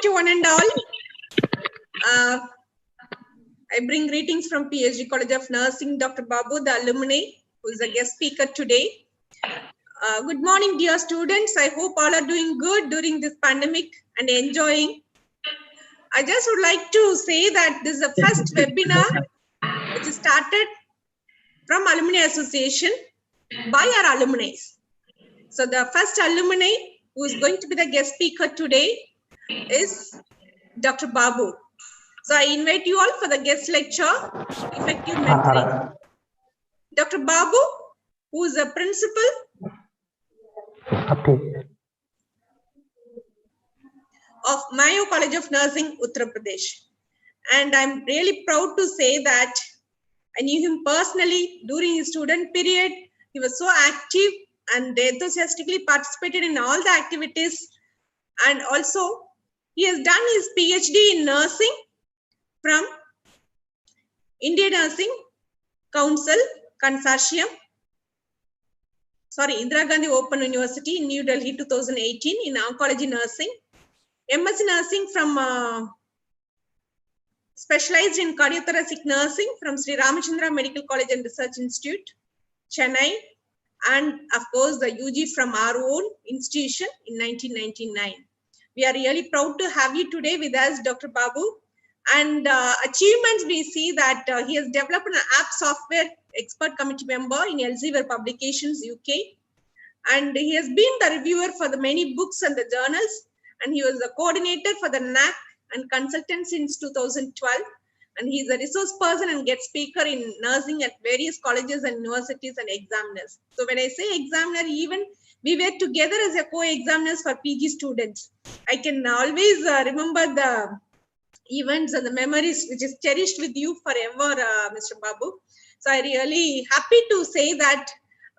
to one and all. I bring greetings from PSG College of Nursing, Dr. Babu, the alumni, who is a guest speaker today. Good morning, dear students. I hope all are doing good during this pandemic and enjoying. I just would like to say that this is the first webinar which is started from Alumni Association by our alumni. So the first alumni who is going to be the guest speaker today is Dr. Babu. So I invite you all for the guest lecture, Effective Mentoring. Dr. Babu, who is a principal of Mayo College of Nursing, Uttar Pradesh. And I'm really proud to say that I knew him personally during his student period. He was so active and enthusiastically participated in all the activities. And also, he has done his PhD in nursing from Indian Nursing Council Consortium, Indira Gandhi Open University in New Delhi 2018 in Oncology Nursing, MSc Nursing from specialized in cardiothoracic nursing from Sri Ramachandra Medical College and Research Institute, Chennai, and of course the UG from our own institution in 1999. We are really proud to have you today with us, Dr. Babu. And achievements, we see that he has developed an app software expert committee member in Elsevier Publications, UK. And he has been the reviewer for the many books and the journals. And he was the coordinator for the NAC and consultant since 2012. And he is a resource person and guest speaker in nursing at various colleges and universities and examiners. So when I say examiner, even we were together as a co-examiners for PG students. I can always remember the events and the memories which is cherished with you forever, Mr. Babu. So I really happy to say that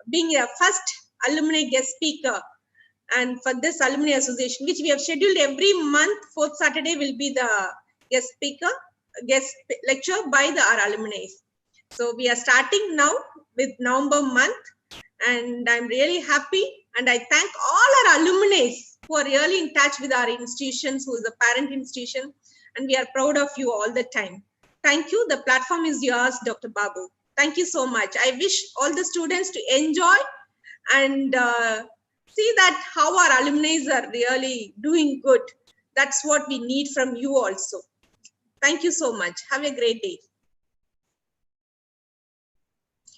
being a first alumni guest speaker and for this alumni association, which we have scheduled every month, fourth Saturday will be the guest lecture by our alumni. So we are starting now with November month, and I'm really happy. And I thank all our alumni who are really in touch with our institutions, who is a parent institution, and we are proud of you all the time. Thank you. The platform is yours, Dr. Babu. Thank you so much. I wish all the students to enjoy and see that how our alumni are really doing good. That's what we need from you also. Thank you so much. Have a great day.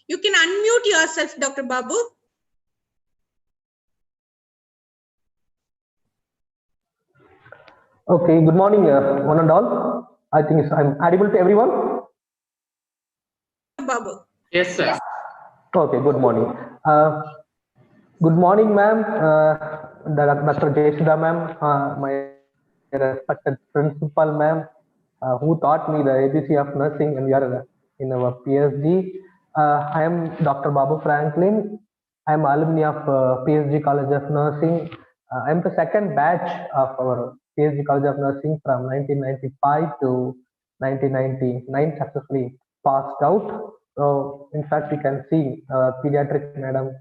You can unmute yourself, Dr. Babu. Okay, good morning, one and all. I think I'm audible to everyone. Babu. Yes, sir. Okay, good morning. Good morning, ma'am. Dr. Jayasudha, ma'am, my respected principal, ma'am, who taught me the ABC of nursing, and we are in our PhD. I am Dr. Babu Franklin. I am alumni of PSG College of Nursing. I am the second batch of our PSG College of Nursing from 1995 to 1999, successfully passed out. So, in fact, you can see pediatric madam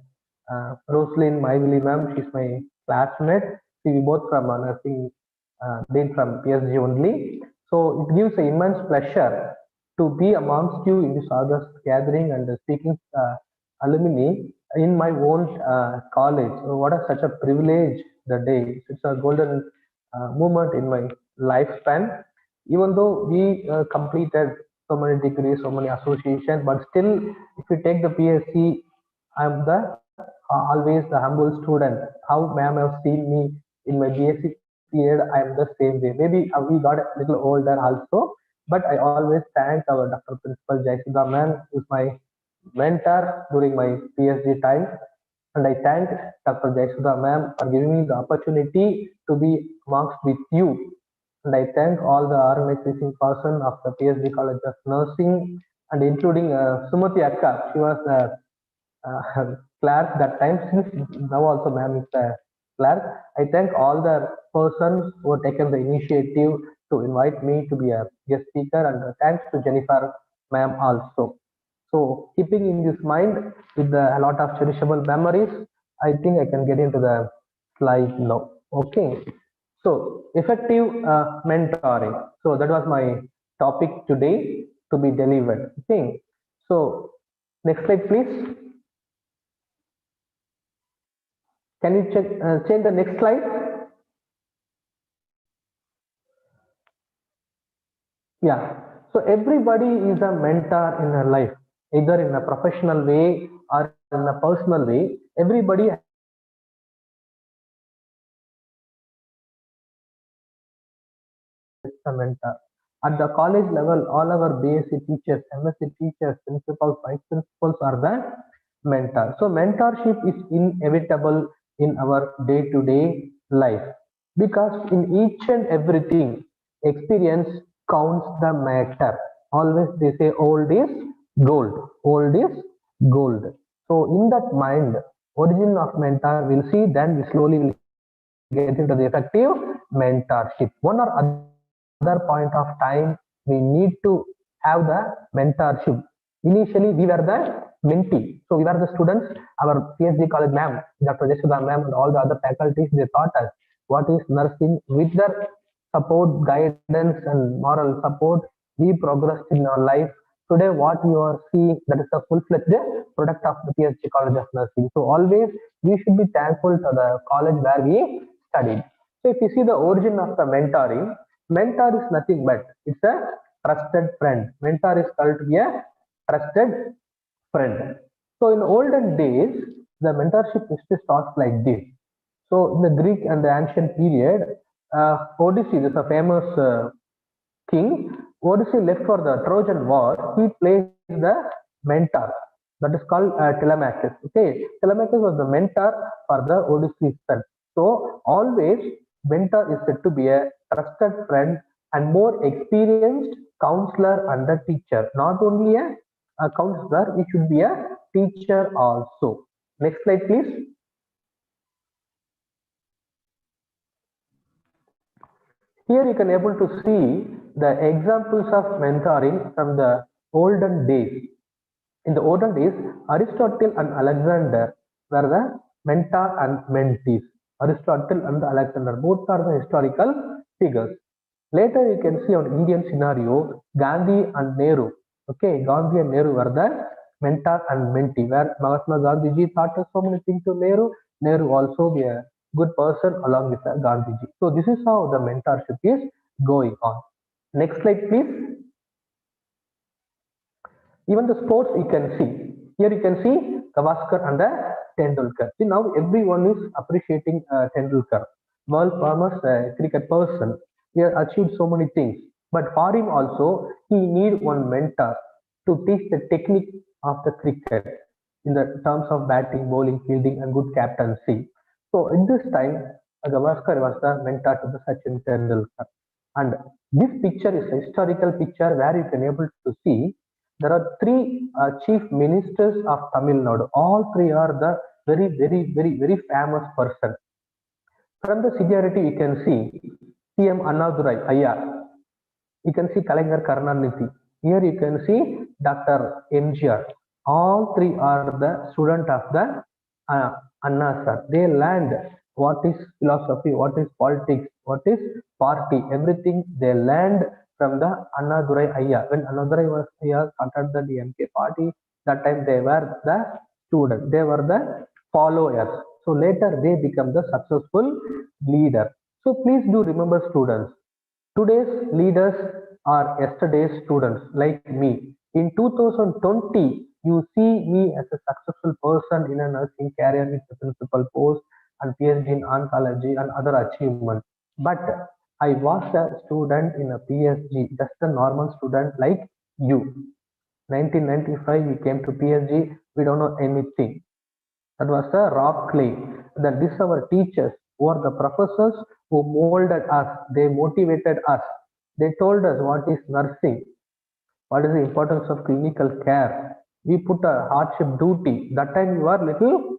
Rosalyn Maivili, ma'am, she's my classmate. We both from nursing, been from PSG only. So it gives an immense pleasure to be amongst you in this August gathering and speaking alumni in my own college. So what a such a privilege the day. It's a golden moment in my lifespan. Even though we completed so many degrees, so many associations, but still, if you take the PSC, I'm the always the humble student. How ma'am have seen me in my BSc period, I am the same way. Maybe we got a little older also, but I always thank our Dr. Principal Jayasudha ma'am, who's my mentor during my PhD time. And I thank Dr. Jayasudha ma'am for giving me the opportunity to be amongst with you. And I thank all the organizing person of the PhD College of Nursing, and including Sumati Akka. She was clerk that time. Since now also ma'am is a clerk. I thank all the persons who have taken the initiative to invite me to be a guest speaker, and thanks to Jennifer ma'am also. So keeping in this mind with a lot of cherishable memories, I think I can get into the slide now. Okay. So effective mentoring. So that was my topic today to be delivered. Okay. So next slide, please. Can you change the next slide? Yeah. So everybody is a mentor in her life, either in a professional way or in a personal way. Everybody is a mentor. At the college level, all our BSc teachers, MSc teachers, principals, vice principals are the mentor. So mentorship is inevitable in our day-to-day life because in each and everything, experience counts the matter. Always they say old is gold, old is gold. So in that mind, origin of mentor we'll see, then we slowly will get into the effective mentorship. One or other point of time, we need to have the mentorship. Initially, we were the mentee. So we were the students. Our PhD college ma'am, Dr. Jesudha ma'am, and all the other faculties, they taught us what is nursing. With their support, guidance, and moral support, we progressed in our life. Today, what you are seeing, that is the full-fledged product of the PhD College of Nursing. So always we should be thankful to the college where we studied. So if you see the origin of the mentoring, mentor is nothing but it's a trusted friend. Mentor is called to be a trusted friend. So in olden days, the mentorship history starts like this. So in the Greek and the ancient period, Odysseus is a famous king. Odysseus left for the Trojan War. He placed the mentor that is called Telemachus. Okay, Telemachus was the mentor for the Odysseus son. So always mentor is said to be a trusted friend and more experienced counselor and a teacher. Not only a counselor, he should be a teacher also. Next slide, please. Here you can able to see the examples of mentoring from the olden days. In the olden days, Aristotle and Alexander were the mentor and mentees. Aristotle and Alexander both are the historical figures. Later you can see on Indian scenario, Gandhi and Nehru. Okay, Gandhi and Nehru were the mentor and mentee, where Mahatma Gandhi taught us so many things to Nehru. Nehru also be a good person along with Gandhiji. So this is how the mentorship is going on. Next slide, please. Even the sports you can see. Here you can see Gavaskar and Tendulkar. See, now everyone is appreciating Tendulkar. World famous cricket person. He has achieved so many things. But for him also, he need one mentor to teach the technique of the cricket in the terms of batting, bowling, fielding, and good captaincy. So in this time, Gavaskar was the mentor to the Sachin Tendulkar. And this picture is a historical picture where you can able to see there are three chief ministers of Tamil Nadu. All three are the very famous person. From the seniority, you can see CM Annadurai Ayya. You can see Kalaignar Karunanidhi. Here you can see Dr. MGR. All three are the student of the Anna sir. They learned what is philosophy, what is politics, what is party, everything they learned from the Annadurai Ayya. When Annadurai was here, started the DMK party, that time they were the students, they were the followers. So later they become the successful leader. So please do remember students, today's leaders are yesterday's students like me. In 2020, you see me as a successful person in a nursing career with the principal post and PhD in oncology and other achievements. But I was a student in a PhD, just a normal student like you. 1995, we came to PhD, we don't know anything. That was a rock clay. Then these our teachers who are the professors who molded us, they motivated us. They told us what is nursing, what is the importance of clinical care. We put a hardship duty. That time you are little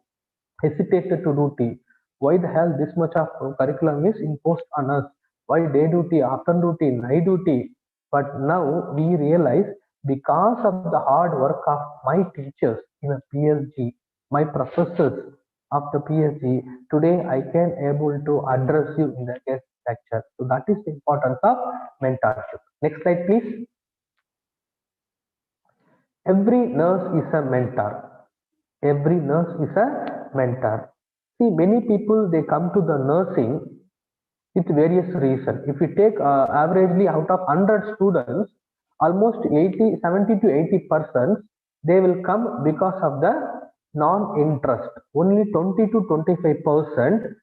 hesitated to duty. Why the hell this much of curriculum is imposed on us? Why day duty, afternoon duty, night duty? But now we realize because of the hard work of my teachers in a PhD, my professors of the PhD, today I can able to address you in the architecture. So that is the importance of mentorship. Next slide, please. Every nurse is a mentor. Every nurse is a mentor. See, many people, they come to the nursing with various reasons. If we take averagely out of 100 students, almost 70 to 80%, they will come because of the non-interest. Only 20 to 25%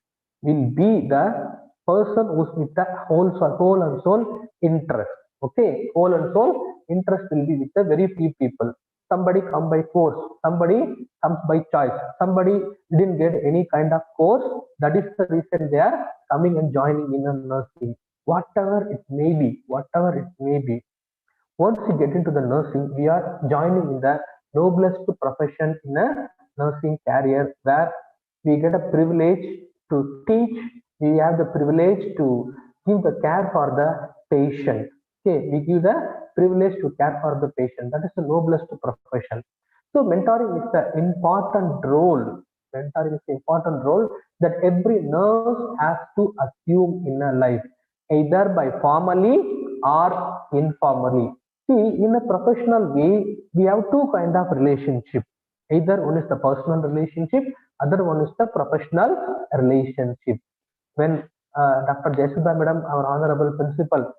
will be the person who's with the whole and soul interest. Okay, whole and soul interest will be with the very few people. Somebody come by force, somebody comes by choice, somebody didn't get any kind of course. That is the reason they are coming and joining in a nursing. Whatever it may be, whatever it may be. Once we get into the nursing, we are joining in the noblest profession in a nursing career, where we get a privilege to teach, we have the privilege to give the care for the patient. Okay, we give the privilege to care for the patient. That is the noblest profession. So mentoring is the important role. Mentoring is the important role that every nurse has to assume in a life, either by formally or informally. See, in a professional way, we have two kind of relationship. Either one is the personal relationship, other one is the professional relationship. When Dr. Jesudha Madam, our honorable principal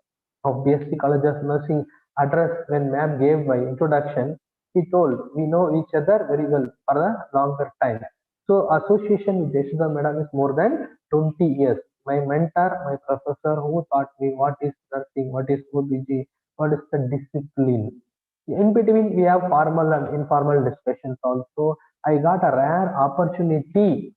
of BSc College of Nursing, address when ma'am gave my introduction, he told, we know each other very well for a longer time. So association with Jesudha Madam is more than 20 years. My mentor, my professor who taught me what is nursing, what is OBG, what is the discipline. In between, we have formal and informal discussions also. I got a rare opportunity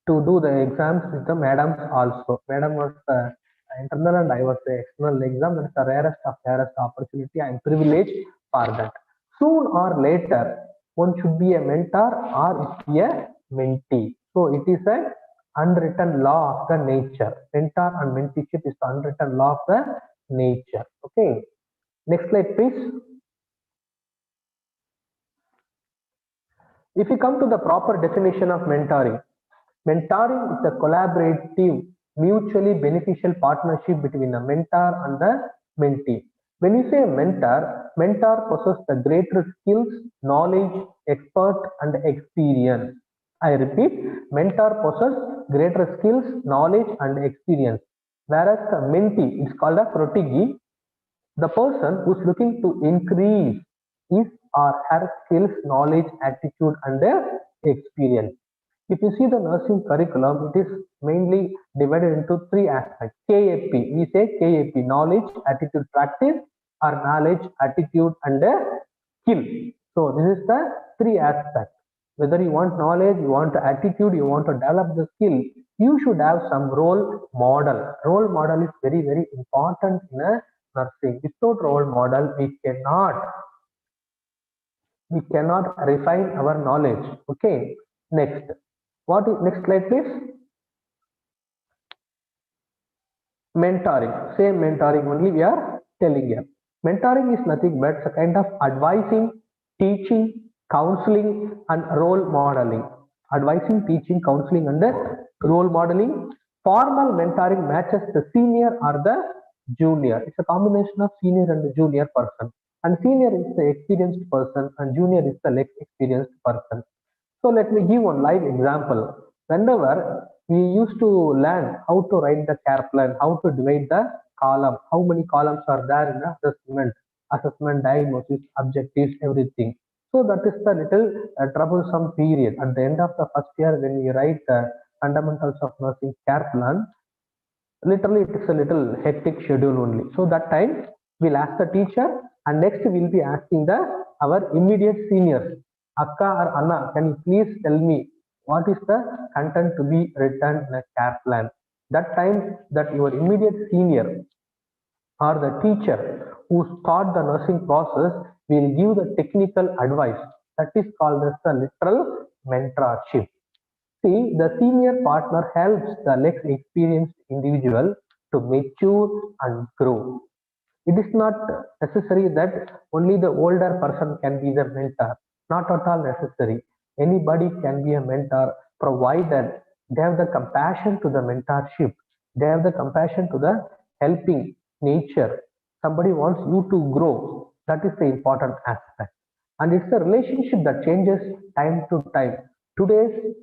to do the exams with the madams also. Madam was the internal and I was the external exam. That's the rarest opportunity. I am privileged for that. Soon or later, one should be a mentor or it be a mentee. So it is a unwritten law of the nature. Mentor and mentorship is the unwritten law of the nature. Okay. Next slide, please. If you come to the proper definition of mentoring, mentoring is a collaborative, mutually beneficial partnership between a mentor and the mentee. When you say mentor possesses the greater skills, knowledge, expert, and experience. I repeat, mentor possesses greater skills, knowledge, and experience. Whereas the mentee is called a protégé, the person who's looking to increase his or her skills, knowledge, attitude, and their experience. If you see the nursing curriculum, it is mainly divided into three aspects. KAP, we say KAP, knowledge, attitude, practice, or knowledge, attitude, and skill. So this is the three aspects. Whether you want knowledge, you want attitude, you want to develop the skill, you should have some role model. Role model is very, very important in a nursing. Without role model, we cannot refine our knowledge. Okay. Next slide, please. Mentoring. Same mentoring only we are telling here. Mentoring is nothing but a kind of advising, teaching, counseling, and role modeling. Advising, teaching, counseling, and role modeling. Formal mentoring matches the senior or the junior. It's a combination of senior and the junior person. And senior is the experienced person and junior is the less experienced person. So let me give one live example. Whenever we used to learn how to write the care plan, how to divide the column, how many columns are there in assessment, diagnosis, objectives, everything. So that is the little troublesome period. At the end of the first year, when we write the fundamentals of nursing care plan, literally it is a little hectic schedule only. So that time we'll ask the teacher, and next we'll be asking our immediate seniors. Akka or Anna, can you please tell me what is the content to be written in a care plan? That time that your immediate senior or the teacher who taught the nursing process will give the technical advice. That is called as the literal mentorship. See, the senior partner helps the less experienced individual to mature and grow. It is not necessary that only the older person can be the mentor. Not at all necessary. Anybody can be a mentor provided they have the compassion to the mentorship. They have the compassion to the helping nature. Somebody wants you to grow. That is the important aspect. And it's a relationship that changes time to time. Today's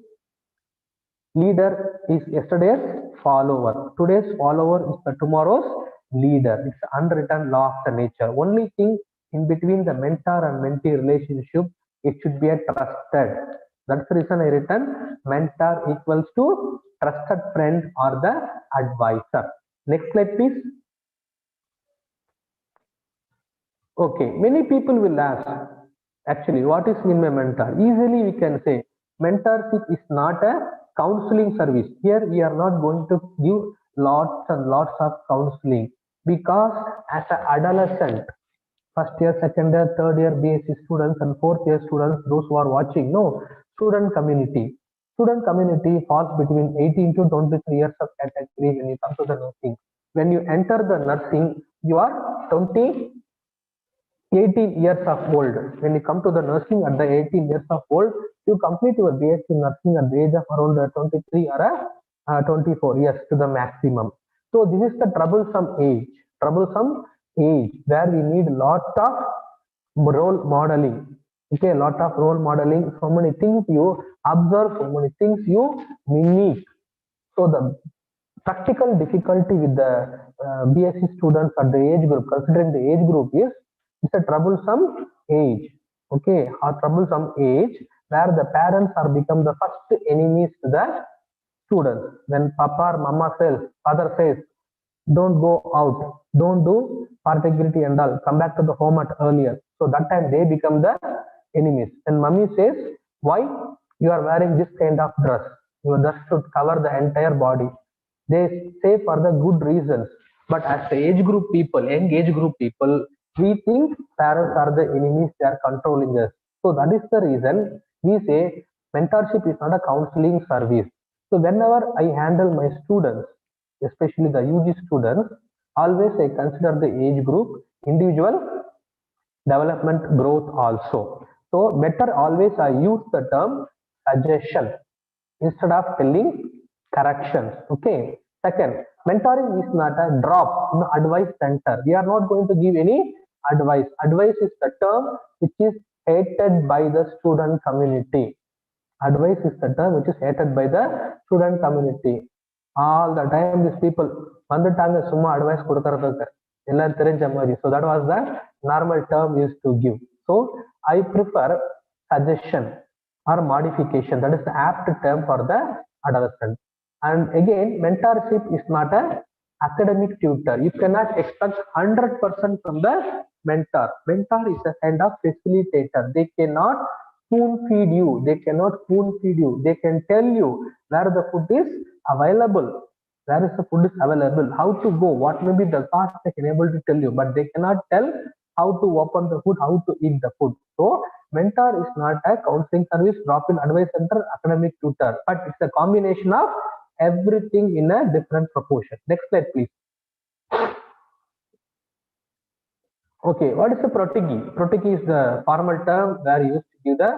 leader is yesterday's follower. Today's follower is the tomorrow's leader. It's an unwritten law of the nature. Only thing in between the mentor and mentee relationship, it should be a trusted. That's the reason I written mentor equals to trusted friend or the advisor. Next slide, please. Okay, many people will ask, actually, what is mean by mentor? Easily we can say, mentorship is not a counseling service. Here we are not going to give lots and lots of counseling, because as an adolescent, first year, second year, third year BSc students and fourth year students, those who are watching, no, student community. Student community falls between 18 to 23 years of category when you come to the nursing. When you enter the nursing, you are 18 years of old. When you come to the nursing at the 18 years of old, you complete your BSc nursing at the age of around 23 or 24 years to the maximum. So this is the troublesome age where we need lots of role modeling. Okay, a lot of role modeling. So many things you observe, so many things you mimic. So the practical difficulty with the BSc students at the age group, considering the age group, is it's a troublesome age. Okay, a troublesome age where the parents are become the first enemies to the students. When papa or mama says, father says, don't go out, don't do particularity and all, come back to the home at earlier. So that time they become the enemies. And mummy says, why you are wearing this kind of dress? Your dress should cover the entire body. They say for the good reasons. But as the age group people, young age group people, we think parents are the enemies, they are controlling us. So that is the reason we say mentorship is not a counseling service. So whenever I handle my students, especially the UG students, always I consider the age group, individual development growth also. So better always I use the term suggestion instead of telling corrections. Okay. Second, mentoring is not a drop in the advice center. We are not going to give any advice. Advice is the term which is hated by the student community. Advice is the term which is hated by the student community. All the time these people வந்துட்டாங்க சும்மா advice கொடுக்கறதுக்கு எல்லாம் தெரிஞ்ச மாதிரி. So that was the normal term used to give. So I prefer suggestion or modification. That is the apt term for the adolescent. And again, mentorship is not a academic tutor. You cannot expect 100% from the mentor. Mentor is a kind of facilitator. They cannot spoon feed you. They cannot spoon feed you. They can tell you where the food is available. Where is the food is available, how to go, what may be the cost, they can able to tell you, but they cannot tell how to open the food, how to eat the food. So mentor is not a counseling service, drop-in advice center, academic tutor, but it's a combination of everything in a different proportion. Next slide, please. Okay, what is the protege? Protege is the formal term where you used to give the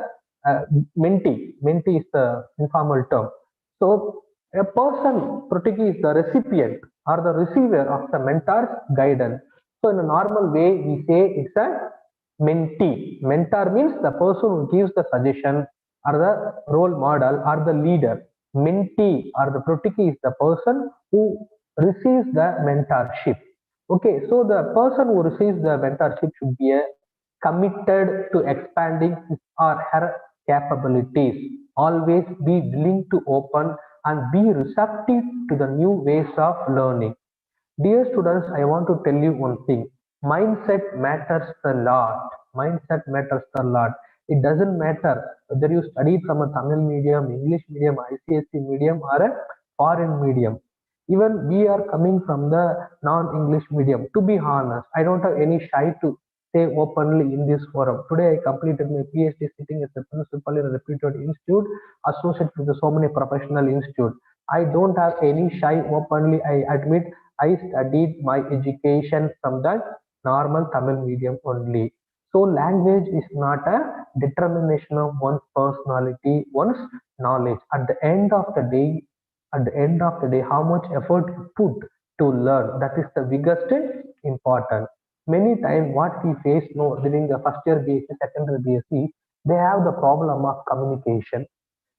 mentee. Mentee is the informal term. So a person, protege, is the recipient or the receiver of the mentor's guidance. So in a normal way, we say it's a mentee. Mentor means the person who gives the suggestion or the role model or the leader. Mentee or the protege is the person who receives the mentorship. Okay, so the person who receives the mentorship should be committed to expanding his or her capabilities. Always be willing to open and be receptive to the new ways of learning. Dear students, I want to tell you one thing. Mindset matters a lot. Mindset matters a lot. It doesn't matter whether you study from a Tamil medium, English medium, ICSE medium, or a foreign medium. Even we are coming from the non-English medium. To be honest, I don't have any shy to say openly in this forum. Today I completed my PhD sitting as a principal in a reputed institute, associated with so many professional institutes. I don't have any shy openly. I admit I studied my education from the normal Tamil medium only. So language is not a determination of one's personality, one's knowledge. At the end of the day, at the end of the day, how much effort you put to learn. That is the biggest important. Many times what we face during the first year BSc, second year BSc, they have the problem of communication.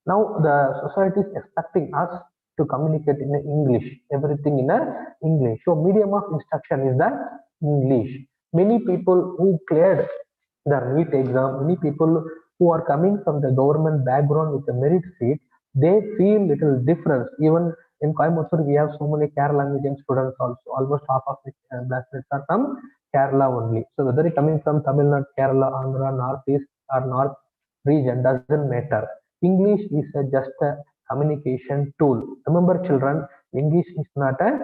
Now the society is expecting us to communicate in English, everything in English. So medium of instruction is the English. Many people who cleared the NEET exam, many people who are coming from the government background with a merit seat, they feel little difference. Even in Coimbatore, we have so many Kerala medium students also. Almost half of the classmates are from Kerala only. So whether you're coming from Tamil Nadu, Kerala, Andhra, Northeast or North region doesn't matter. English is just a communication tool. Remember, children, English is not a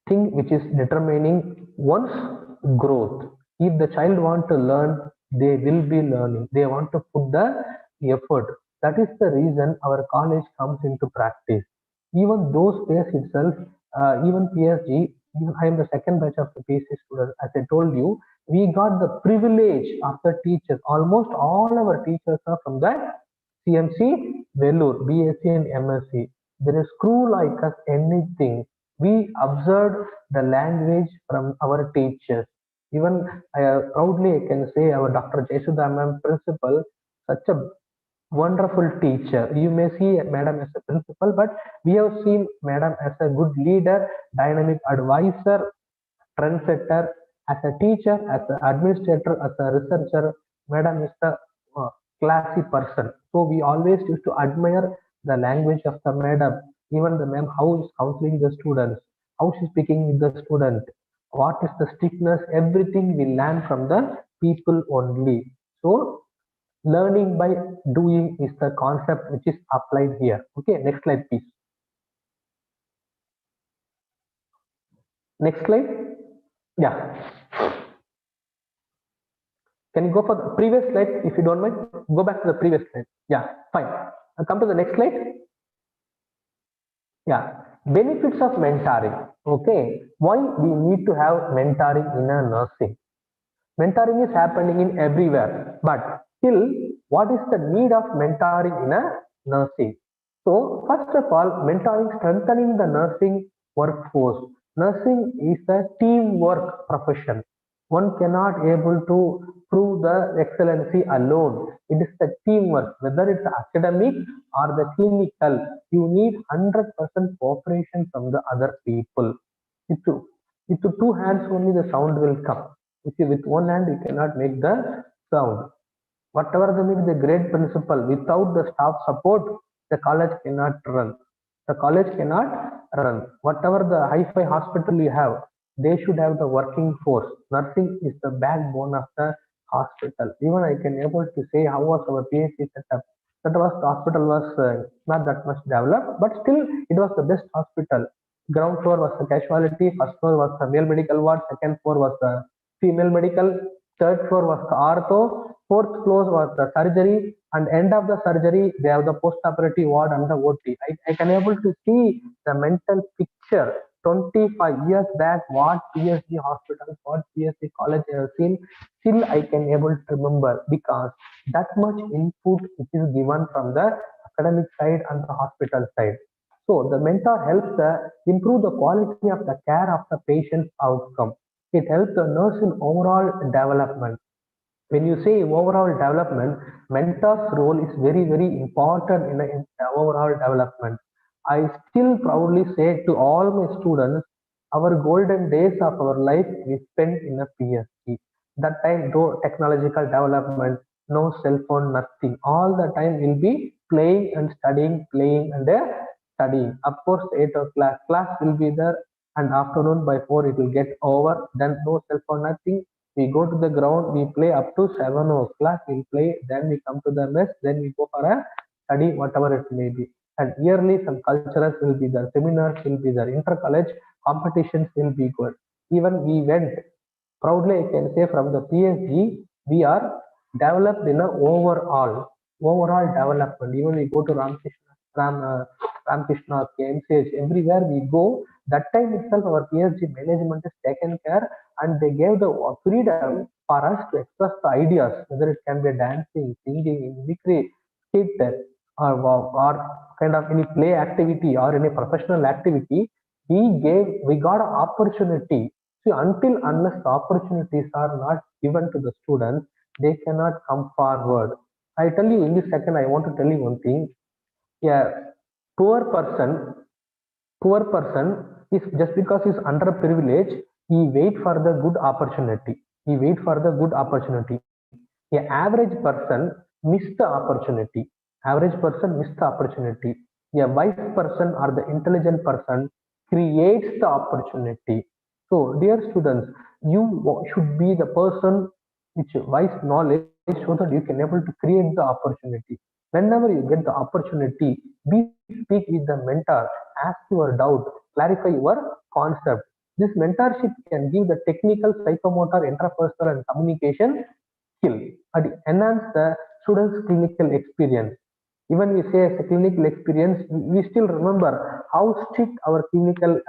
thing which is determining one's growth. If the child want to learn, they will be learning. They want to put the effort. That is the reason our college comes into practice. Even those days itself, even PSG, I am the second batch of the PSG students. As I told you, we got the privilege of the teachers. Almost all our teachers are from the CMC, Vellore, BSc and MSc. There is crew like us anything. We observed the language from our teachers. Even proudly I can say our Dr. Jesudha ma'am principal, such a wonderful teacher. You may see madam as a principal, but we have seen madam as a good leader, dynamic advisor, trendsetter, as a teacher, as an administrator, as a researcher. Madam is the uh, classy person. So we always used to admire the language of the madam. Even the ma'am, how is counseling the students, how she's speaking with the student, what is the strictness, everything we learn from the people only. So learning by doing is the concept which is applied here. Okay, next slide, please. Next slide. Yeah. Can you go for the previous slide if you don't mind? Go back to the previous slide. Yeah, fine. I'll come to the next slide. Yeah, benefits of mentoring. Okay, why we need to have mentoring in a nursing? Mentoring is happening in everywhere, but still, what is the need of mentoring in a nursing? So, first of all, mentoring strengthening the nursing workforce. Nursing is a teamwork profession. One cannot able to prove the excellency alone. It is the teamwork, whether it's academic or the clinical. You need 100% cooperation from the other people. With two hands only the sound will come. If you with one hand you cannot make the sound. Whatever the may be the great principle, without the staff support, the college cannot run. The college cannot run. Whatever the high-fi hospital you have, they should have the working force. Nursing is the backbone of the hospital. Even I can able to say how was our PhD setup. That was the hospital was not that much developed, but still it was the best hospital. Ground floor was the casualty, first floor was the male medical ward, second floor was the female medical, third floor was the ortho, fourth floor was the surgery, and end of the surgery they have the post-operative ward and the OT. I can able to see the mental picture 25 years back what PSG hospitals, what PSG college I have seen, still I can able to remember because that much input which is given from the academic side and the hospital side. So the mentor helps improve the quality of the care of the patient's outcome. It helps the nurse in overall development. When you say overall development, mentor's role is very, very important in the overall development. I still proudly say to all my students, our golden days of our life we spent in a PSC. That time, no technological development, no cell phone, nothing. All the time will be playing and studying, playing and studying. Of course, 8 o'clock class will be there, and afternoon by 4 it will get over. Then no cell phone, nothing. We go to the ground, we play up to 7 o'clock, we'll play, then we come to the mess, then we go for a study, whatever it may be. And yearly some cultures will be there, seminars will be there, inter-college competitions will be good. Even we went, proudly I can say from the PSG, we are developed in a overall development. Even we go to Ramkrishna, KMCH, everywhere we go, that time itself our PSG management is taken care and they gave the freedom for us to express the ideas, whether it can be dancing, singing, mimicry, skit, or kind of any play activity or any professional activity, we got an opportunity. See, until unless the opportunities are not given to the students, they cannot come forward. I tell you in this second, I want to tell you one thing. A poor person, poor person is just because he's underprivileged, he wait for the good opportunity. He wait for the good opportunity. A average person miss the opportunity. Average person miss the opportunity. A wise person or the intelligent person creates the opportunity. So, dear students, you should be the person which wise knowledge so that you can able to create the opportunity. Whenever you get the opportunity, be speak with the mentor, ask your doubt, clarify your concept. This mentorship can give the technical, psychomotor, interpersonal, and communication skill and enhance the students' clinical experience. Even we say as a clinical experience, we still remember how strict our clinical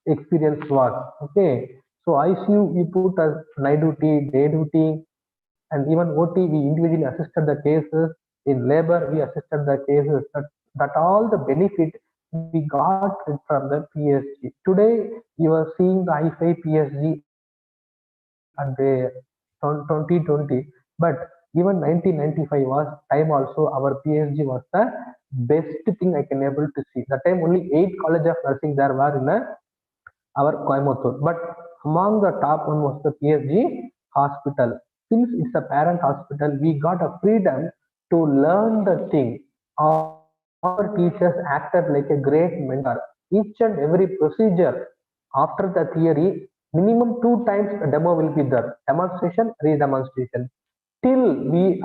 experience was. Okay, so ICU we put as night duty, day duty, and even OT we individually assisted the cases. In labor we assisted the cases. That all the benefit we got it from the PSG. Today you are seeing the I5 PSG and the 2020, but even 1995 was time also our PSG was the best thing I can able to see. That time only 8 colleges of nursing there were in our Coimbatore, but among the top one was the PSG hospital. Since it's a parent hospital, we got a freedom to learn the thing. Our teachers acted like a great mentor. Each and every procedure after the theory, minimum 2 times a demo will be there. Demonstration, re-demonstration. Till we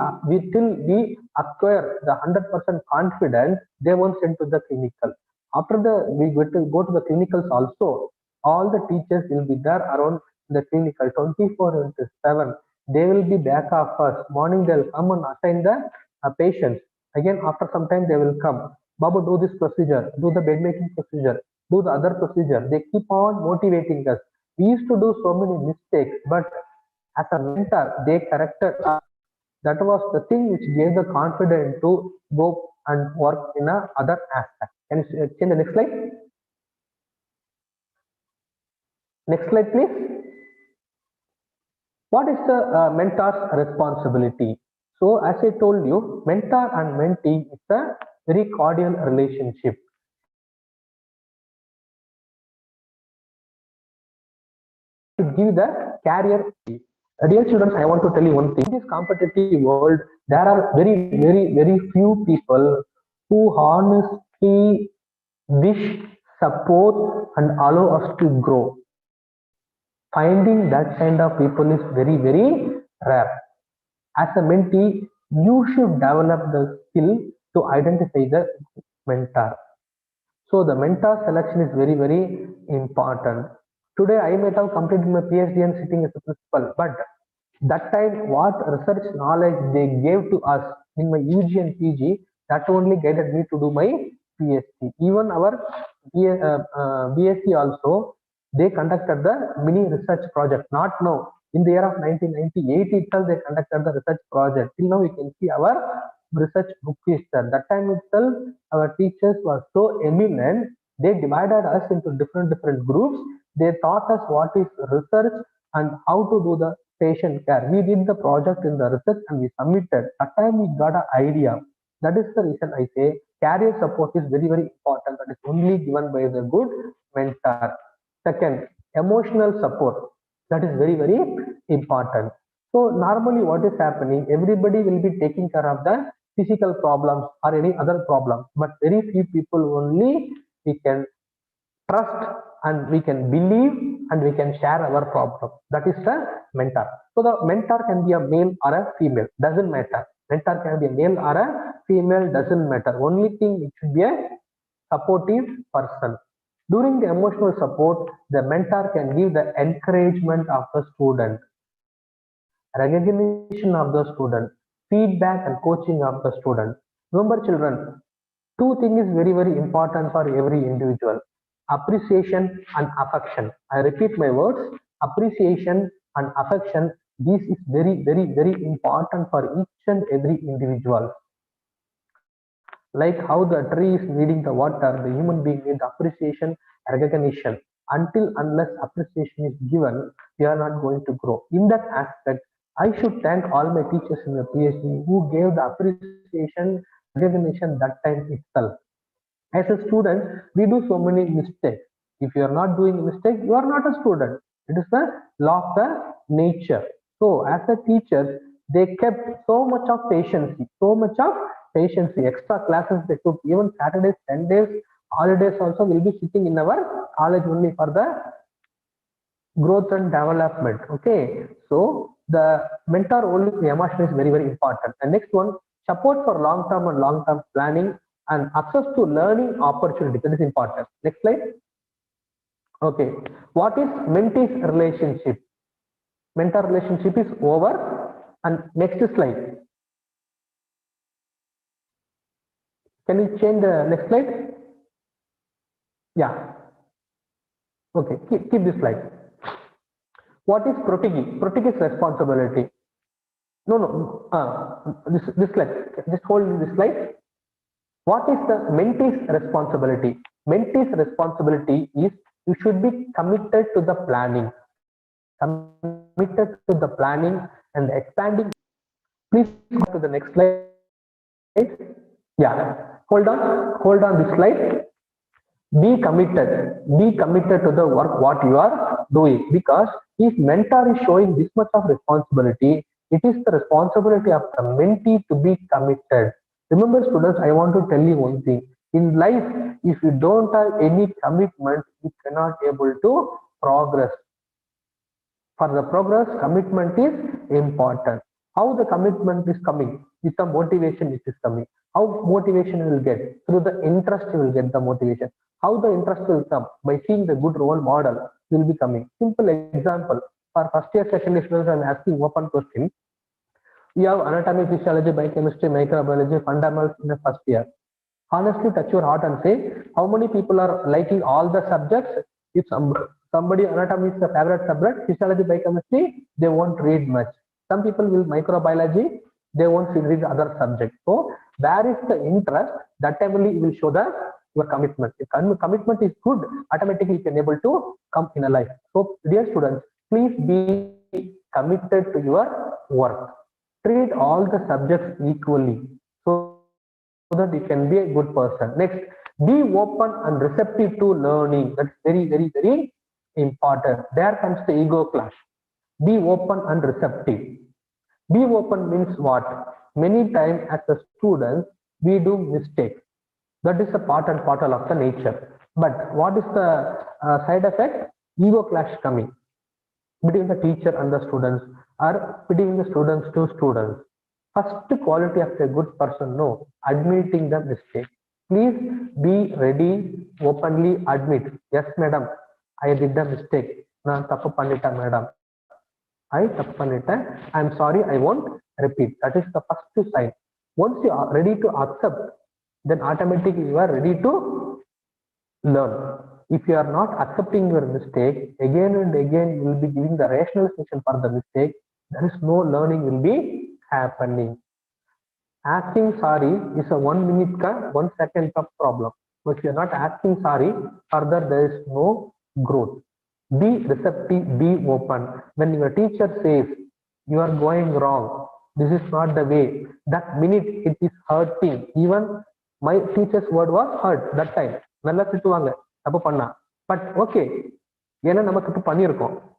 acquire the 100% confidence, they won't send to the clinical. After we go to the clinicals also, all the teachers will be there around the clinical 24/7. They will be back of us. Morning they will come and assign the patients. Again after some time they will come. Babu, do this procedure, do the bed making procedure, do the other procedure. They keep on motivating us. We used to do so many mistakes, but as a mentor, they corrected us. That was the thing which gave the confidence to go and work in a other aspect. Can you change the next slide? Next slide, please. What is the mentor's responsibility? So, as I told you, mentor and mentee is a very cordial relationship. To give the career. Dear students, I want to tell you one thing. In this competitive world, there are very few people who honestly wish, support, and allow us to grow. Finding that kind of people is very rare. As a mentee, you should develop the skill to identify the mentor. So the mentor selection is very important. Today I might have completed my PhD and sitting as a principal, but that time what research knowledge they gave to us in my UG and PG, that only guided me to do my PhD. Even our BSc also, they conducted the mini research project. Not now, in the year of 1998 itself, they conducted the research project. Till now, we can see our research book is there. That time itself, our teachers were so eminent. They divided us into different groups. They taught us what is research and how to do the patient care. We did the project in the research and we submitted. That time we got an idea. That is the reason I say career support is very important. That is only given by the good mentor. Second, emotional support. That is very important. So normally what is happening, everybody will be taking care of the physical problems or any other problem, but very few people only we can trust and we can believe and we can share our problem. That is the mentor. So the mentor can be a male or a female, doesn't matter. Mentor can be a male or a female, doesn't matter. Only thing, it should be a supportive person. During the emotional support, the mentor can give the encouragement of the student, recognition of the student, feedback and coaching of the student. Remember children, two things is very important for every individual: appreciation and affection. I repeat my words: appreciation and affection. This is very important for each and every individual. Like how the tree is needing the water, the human being needs appreciation, recognition. Until unless appreciation is given, we are not going to grow. In that aspect, I should thank all my teachers in the PhD who gave the appreciation, recognition that time itself. As a student, we do so many mistakes. If you are not doing mistake, you are not a student. It is the law of the nature. So as a teacher, they kept so much of patience, so much of patience. Extra classes they took, even Saturdays, 10 days holidays also will be sitting in our college only for the growth and development. Okay, so the mentor only emotion is very very important. And next one, support for long term and long term planning and access to learning opportunity, that is important. Next slide. Okay, what is mentees relationship? Mentor relationship is over. And next slide, can you change the next slide? Yeah, okay, keep this slide. What is protege? Protege's responsibility. No, this slide. Just hold this slide. What is the mentee's responsibility? Mentee's responsibility is you should be committed to the planning, committed to the planning and expanding. Please go to the next slide. Yeah, hold on this slide. Be committed to the work what you are doing, because if mentor is showing this much of responsibility, it is the responsibility of the mentee to be committed. Remember students, I want to tell you one thing. In life, if you don't have any commitment, you cannot able to progress. For the progress, commitment is important. How the commitment is coming? With the motivation it is coming. How motivation will get? Through the interest you will get the motivation. How the interest will come? By seeing the good role model will be coming. Simple example. For first year, second year students, I am asking open question. You have anatomy, physiology, biochemistry, microbiology, fundamentals in the first year. Honestly, touch your heart and say, how many people are liking all the subjects? If somebody anatomy is the favorite subject, physiology, biochemistry, they won't read much. Some people will microbiology, they won't read other subjects. So where is the interest? That time only you will show the your commitment. If commitment is good, automatically you can able to come in a life. So dear students, please be committed to your work. Treat all the subjects equally so that you can be a good person. Next, be open and receptive to learning. That's very, very, very important. There comes the ego clash. Be open and receptive. Be open means what? Many times as a student, we do mistakes. That is a part and parcel of the nature. But what is the side effect? Ego clash coming between the teacher and the students, or between the students to students. First quality of a good person, no, admitting the mistake. Please be ready, openly admit. Yes, madam, I did the mistake. I am sorry, I won't repeat. That is the first sign. Once you are ready to accept, then automatically you are ready to learn. If you are not accepting your mistake, again and again you will be giving the rationalization for the mistake, there is no learning will be happening. Asking sorry is a 1 minute ka 1 second of problem. But if you are not asking sorry, further there is no growth. Be receptive, be open. When your teacher says you are going wrong, this is not the way, that minute it is hurting. Even my teacher's word was hurt that time. But okay,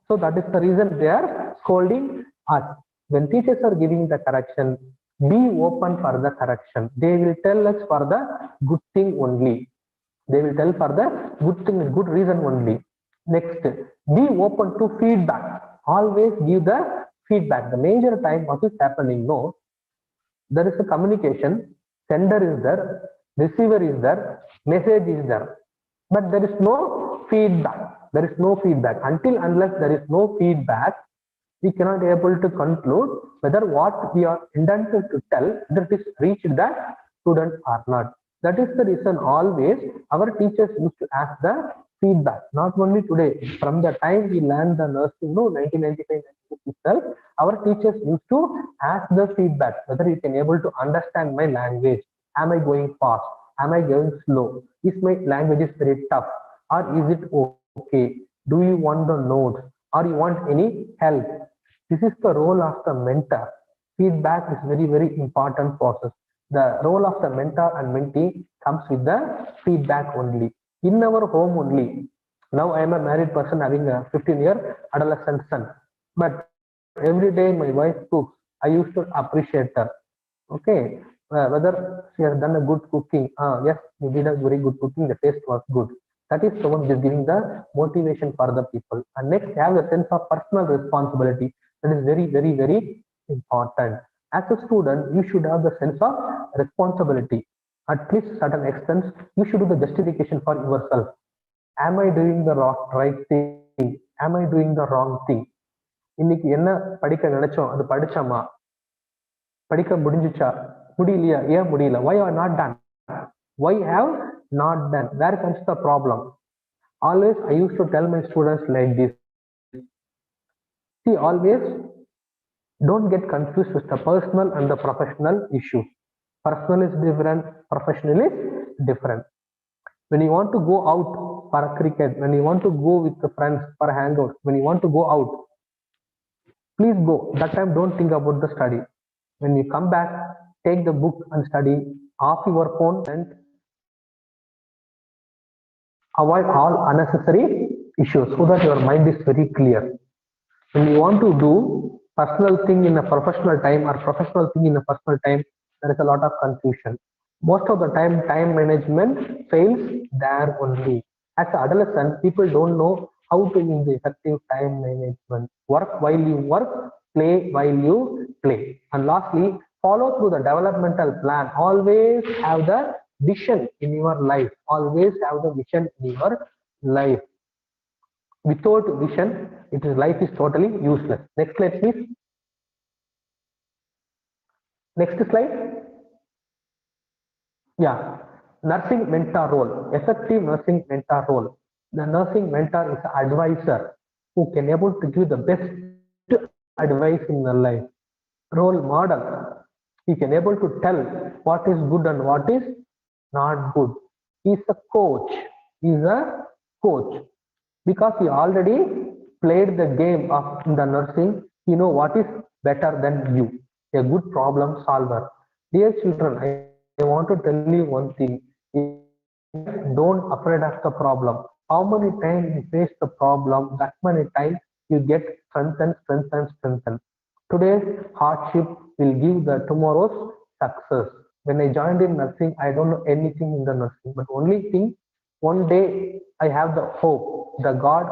so that is the reason they are scolding us. When teachers are giving the correction, be open for the correction. They will tell us for the good thing only. They will tell for the good thing, good reason only. Next, be open to feedback. Always give the feedback. The major time what is happening, no, there is a communication, sender is there, receiver is there, message is there, but there is no feedback. There is no feedback. Until unless there is no feedback, we cannot be able to conclude whether what we are intended to tell, whether it is reached the student or not. That is the reason always our teachers used to ask the feedback. Not only today, from the time we learned the nursing, no, 1995 itself, our teachers used to ask the feedback whether you can able to understand my language, Am I going fast? Am I going slow? Is my language is very tough? Or is it okay? Do you want the notes? Or you want any help? This is the role of the mentor. Feedback is very important process. The role of the mentor and mentee comes with the feedback only. In our home only. Now I am a married person having a 15-year adolescent son. But every day my wife cooks. I used to appreciate her. Okay, whether she has done a good cooking. Yes, you did a very good cooking. The taste was good. That is the one which is giving the motivation for the people. And next, have a sense of personal responsibility. That is very important. As a student, you should have the sense of responsibility. At least certain extent, you should do the justification for yourself. Am I doing the right thing? Am I doing the wrong thing? இன்னைக்கு என்ன படிக்க நினைச்சோம் அது படிச்சோமா படிக்க முடிஞ்சுச்சா முடியலையா ஏன் முடியல why are not done why have not done where comes the problem always I used to tell my students like this see always don't get confused with the personal and the professional issue personal is different professional is different when you want to go out for a cricket when you want to go with the friends for a hangout when you want to go out please go that time don't think about the study when you come back take the book and study off your phone and avoid all unnecessary issues so that your mind is very clear when you want to do personal thing in a professional time or professional thing in a personal time there is a lot of confusion most of the time management fails there only as an adolescent people don't know how to use the effective time management work while you work play while you play and lastly follow through the developmental plan always have the vision in your life always have the vision in your life without vision life is totally useless next slide please next slide yeah nursing mentor role effective nursing mentor role the nursing mentor is an advisor who can able to give the best advice in the life role model he can able to tell what is good and what is not good he is a coach he is a coach because he already played the game of the nursing he know what is better than you a good problem solver dear children I want to tell you one thing don't afraid of the problem how many times you face the problem that many times you get strengthen today's hardship will give the tomorrow's success when I joined in nursing I don't know anything in the nursing but only thing one day I have the hope the god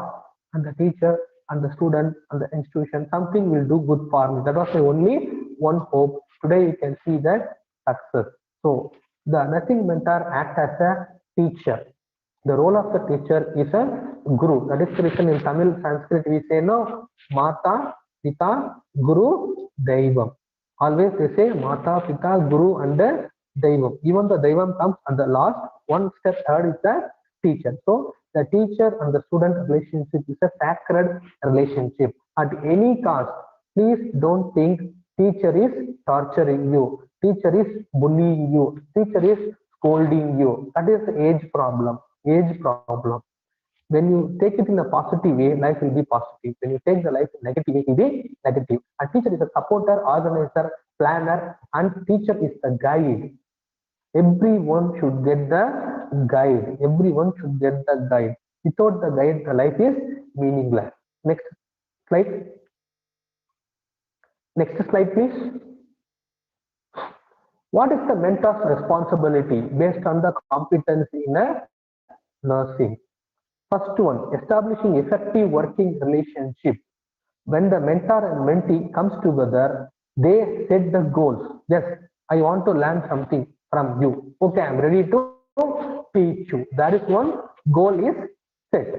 and the teacher and the student and the institution something will do good for me that was my only one hope today you can see that success so the nursing mentor acts as a teacher the role of the teacher is a guru that is written in Tamil Sanskrit we say no mata pita guru daivam always they say mata pita guru and daivam even the daivam comes and the last one step third is the teacher so the teacher and the student relationship is a sacred relationship at any cost please don't think teacher is torturing you teacher is bullying you teacher is scolding you that is the age problem when you take it in a positive way life will be positive when you take the life in negative way it will be negative a teacher is a supporter organizer planner and teacher is the guide everyone should get the guide without the guide the life is meaningless next slide please what is the mentor's responsibility based on the competency in a nursing first one establishing effective working relationship when the mentor and mentee comes together they set the goals yes I want to learn something from you okay I'm ready to teach you that is one goal is set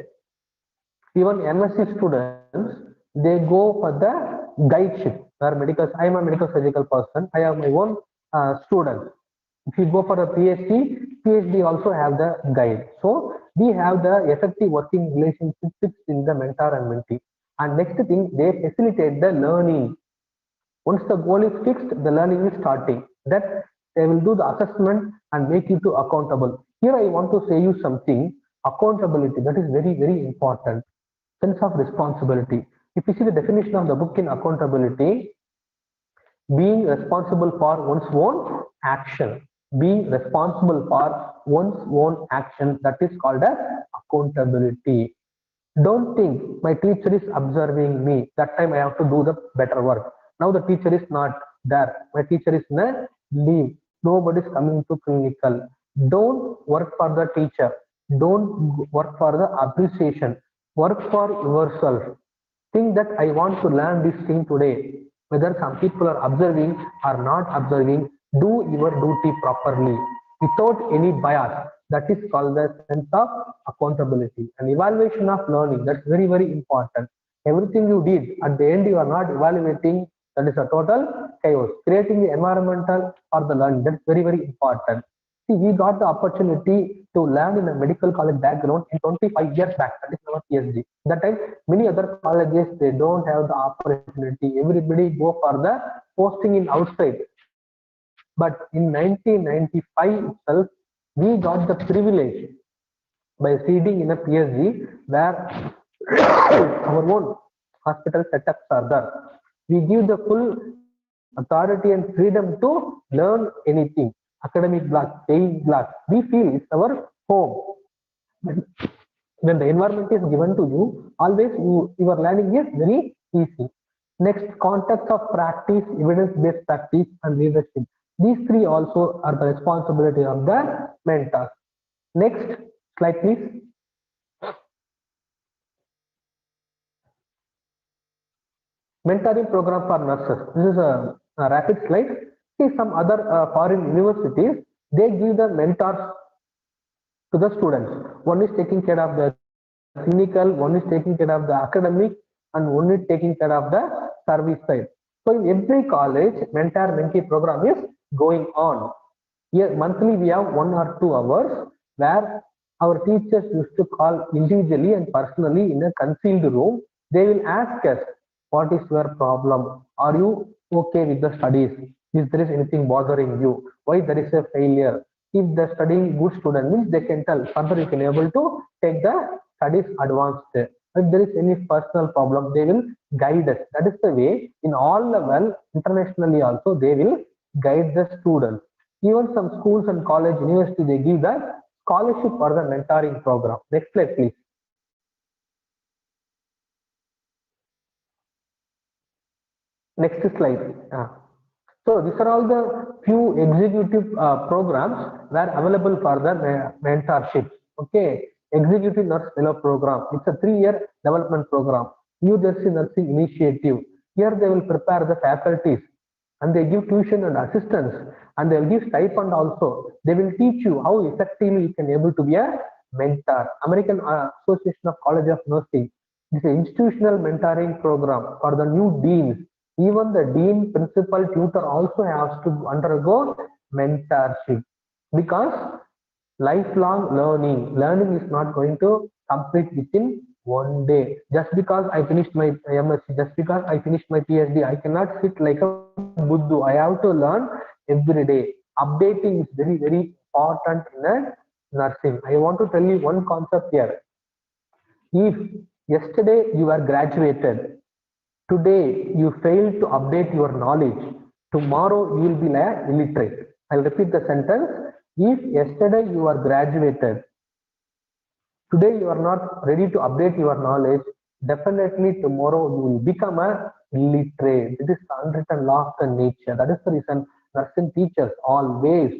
even MSc students they go for the guideship where I am a medical surgical person I have my own students if you go for a PhD also have the guide so we have the effective working relationship fixed in the mentor and mentee and next thing they facilitate the learning once the goal is fixed the learning is starting that They will do the assessment and make you to accountable. Here I want to say you something. Accountability, that is very, very important. Sense of responsibility. If you see the definition of the book in accountability, being responsible for one's own action. Being responsible for one's own action, that is called as accountability. Don't think my teacher is observing me. That time I have to do the better work. Now the teacher is not there. My teacher is in a leave. Nobody is coming to clinical. Don't work for the teacher. Don't work for the appreciation. Work for yourself. Think that I want to learn this thing today. Whether some people are observing or not observing, do your duty properly without any bias. That is called the sense of accountability. And evaluation of learning, that's very, very important. Everything you did, at the end you are not evaluating, that is a total chaos. Creating the environmental or the learning, that's very, very important. See, we got the opportunity to learn in a medical college background in 25 years back, that is our PhD. That time, many other colleges, they don't have the opportunity. Everybody go for the posting in outside. But in 1995 itself, we got the privilege by sitting in a PhD where our own hospital setups are there. We give the full authority and freedom to learn anything. Academic block, paying block, we feel it's our home. When the environment is given to you, always your learning is very easy. Next, context of practice, evidence-based practice, and leadership. These three also are the responsibility of the mentors. Next slide, please. Mentoring program for nurses. This is a rapid slide. See, some other foreign universities, they give the mentors to the students. One is taking care of the clinical, one is taking care of the academic, and one is taking care of the service side. So in every college, mentor-mentee program is going on. Here, monthly we have 1 or 2 hours where our teachers used to call individually and personally in a concealed room. They will ask us, what is your problem? Are you okay with the studies? If there is anything bothering you, why there is a failure? If the studying good student means, they can tell, further you can able to take the studies advanced. If there is any personal problem, they will guide us. That is the way in all level, internationally also, they will guide the students. Even some schools and college, university, they give the scholarship for the mentoring program. Next slide, please. Next slide. So these are all the few executive programs were available for the mentorship. Okay, Executive Nurse Fellow Program. It's a 3-year development program. New Jersey Nursing Initiative. Here they will prepare the faculties and they give tuition and assistance and they will give stipend also. They will teach you how effectively you can able to be a mentor. American Association of College of Nursing. This is an institutional mentoring program for the new deans. Even the dean, principal, tutor also has to undergo mentorship because lifelong learning is not going to complete within one day. Just because I finished my MSc, just because I finished my PhD, I cannot sit like a Buddha. I have to learn every day. Updating is very, very important in a nursing. I want to tell you one concept here. If yesterday you are graduated, today you fail to update your knowledge, tomorrow you will be illiterate. I'll repeat the sentence. If yesterday you are graduated, today you are not ready to update your knowledge, definitely tomorrow you will become a illiterate. It is the unwritten law of the nature. That is the reason nursing teachers always,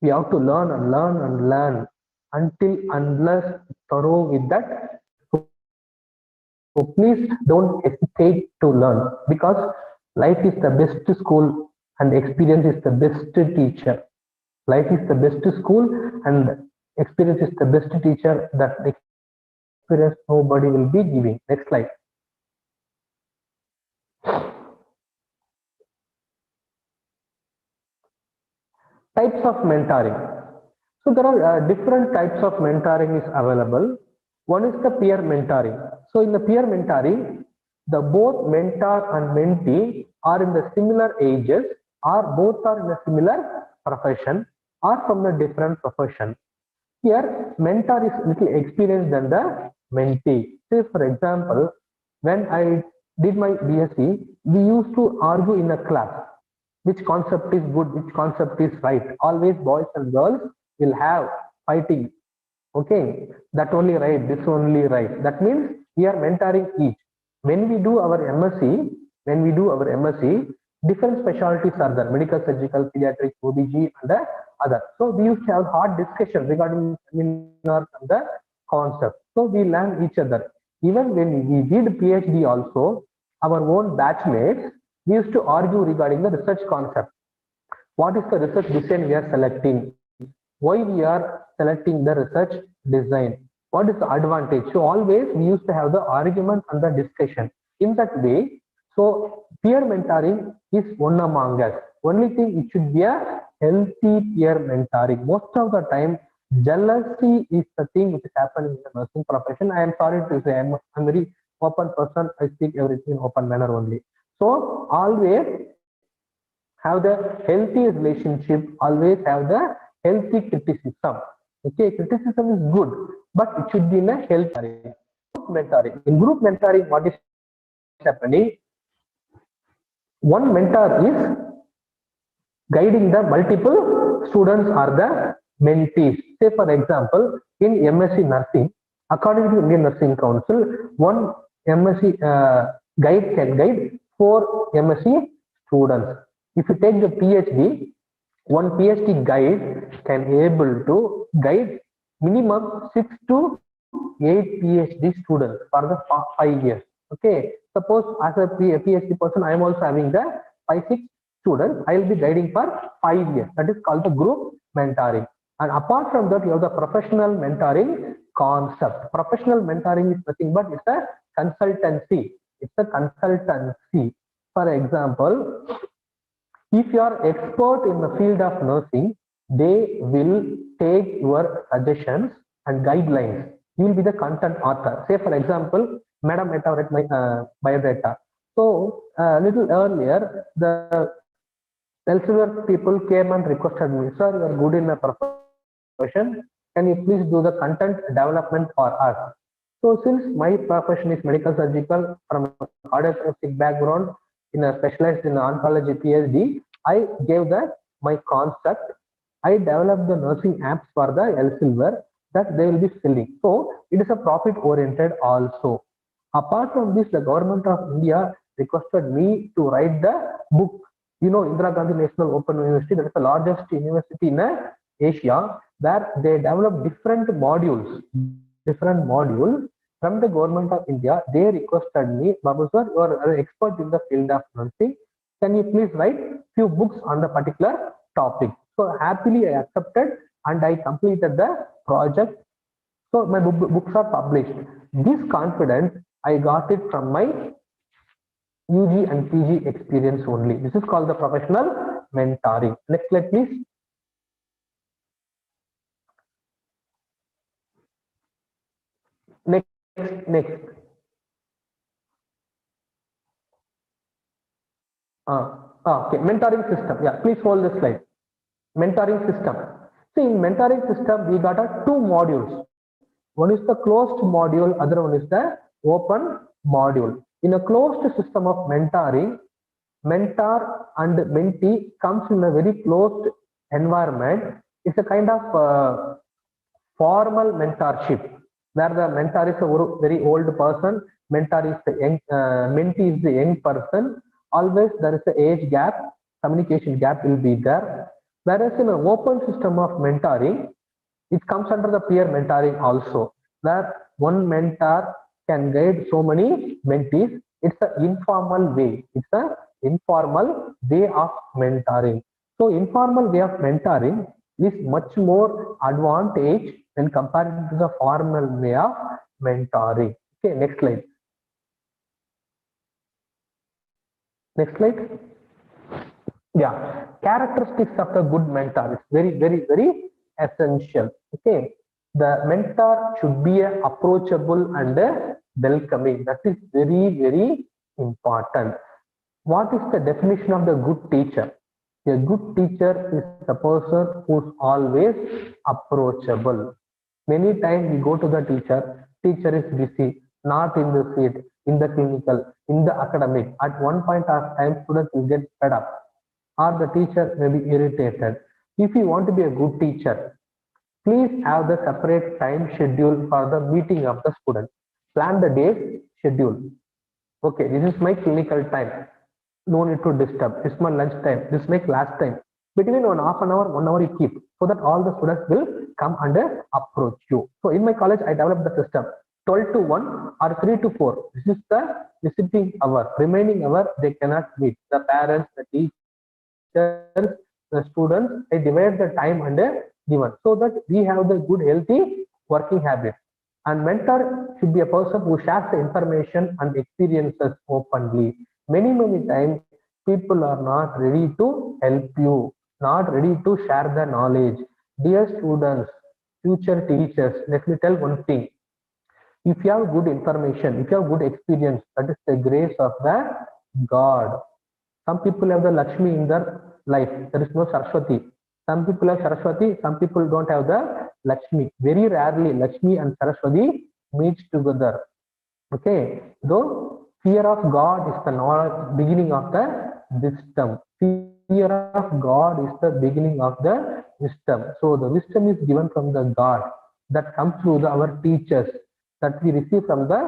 we have to learn and learn and learn unless thorough with that. So please don't hesitate to learn because life is the best school and experience is the best teacher. Life is the best school and experience is the best teacher. That experience nobody will be giving. Next slide. Types of mentoring. So there are different types of mentoring is available. One is the peer mentoring. So in the peer mentoring, the both mentor and mentee are in the similar ages or both are in a similar profession or from a different profession. Here, mentor is little experienced than the mentee. Say, for example, when I did my BSc, we used to argue in a class which concept is good, which concept is right. Always boys and girls will have fighting. Okay, that only right, this only right. That means we are mentoring each. When we do our MSc, different specialties are there: medical, surgical, pediatrics, OBG, and the other. So we used to have hard discussion regarding seminars and the concept. So we learn each other. Even when we did PhD also, our own batchmates, we used to argue regarding the research concept. What is the research design we are selecting? Why we are selecting the research design? What is the advantage? So always we used to have the argument and the discussion. In that way, so peer mentoring is one among us. Only thing, it should be a healthy peer mentoring. Most of the time, jealousy is the thing which is happening in the nursing profession. I am sorry to say, I'm a very open person. I speak everything in open manner only. So always have the healthy relationship, always have the healthy criticism. Okay, criticism is good, but it should be in a healthy mentoring. In group mentoring, what is happening? One mentor is guiding the multiple students or the mentees. Say, for example, in MSc Nursing, according to Indian Nursing Council, one MSc guide can guide 4 MSc students. If you take the PhD, one PhD guide can able to guide minimum 6 to 8 PhD students for the 5 years. Okay, suppose as a PhD person, I am also having the 5-6 students. I will be guiding for 5 years. That is called the group mentoring. And apart from that, you have the professional mentoring concept. Professional mentoring is nothing but it's a consultancy. It's a consultancy. For example, if you are expert in the field of nursing, they will take your suggestions and guidelines. You will be the content author. Say, for example, Madam, I have read my biodata. So, a little earlier, the Elsevier people came and requested me, sir, you are good in a profession. Can you please do the content development for us? So, since my profession is medical surgical from a cardiothoracic background, in a specialized in oncology PhD, I gave my concept. I developed the nursing apps for the Elsevier that they will be selling. So it is a profit oriented also. Apart from this, the government of India requested me to write the book. You know, Indira Gandhi National Open University, that is the largest university in Asia, where they develop different modules. From the government of India, they requested me, Babu sir, you are an expert in the field of nursing. Can you please write few books on the particular topic? So happily I accepted and I completed the project. So my books are published. This confidence, I got it from my UG and PG experience only. This is called the professional mentoring. Next slide, please. Next. Okay, mentoring system. Yeah, please hold this slide. Mentoring system. See, in mentoring system, we got 2 modules. One is the closed module, other one is the open module. In a closed system of mentoring, mentor and mentee comes in a very closed environment. It's a kind of formal mentorship, where the mentor is a very old person, mentor is the young, mentee is the young person. Always there is an age gap, communication gap will be there. Whereas in an open system of mentoring, it comes under the peer mentoring also, where one mentor can guide so many mentees. It's an informal way. It's an informal way of mentoring. So informal way of mentoring is much more advantage when compared to the formal way of mentoring. Okay, next slide. Next slide. Yeah, characteristics of a good mentor is very essential. Okay, the mentor should be approachable and welcoming. That is very important. What is the definition of the good teacher? A good teacher is a person who's always approachable. Many times we go to the teacher is busy, not in the seat, in the clinical, in the academic. At one point of time, students will get fed up or the teacher may be irritated. If you want to be a good teacher, please have the separate time schedule for the meeting of the student. Plan the day schedule. Okay, this is my clinical time. No need to disturb. This is my lunch time. This is my class time. Between half an hour, 1 hour you keep so that all the students will come and approach you. So in my college, I developed the system 12 to 1 or 3 to 4. This is the visiting hour. Remaining hour, they cannot meet. The parents, the teachers, the students, I divide the time and given so that we have the good, healthy working habit. And mentor should be a person who shares the information and experiences openly. Many times people are not ready to help you, not ready to share the knowledge. Dear students, future teachers, let me tell one thing. If you have good information, if you have good experience, that is the grace of the God. Some people have the Lakshmi in their life. There is no Saraswati. Some people have Saraswati, some people don't have the Lakshmi. Very rarely Lakshmi and Saraswati meets together. Okay, though fear of God is the knowledge, beginning of the wisdom. Fear of God is the beginning of the wisdom. So the wisdom is given from the God that comes through our teachers, that we receive from the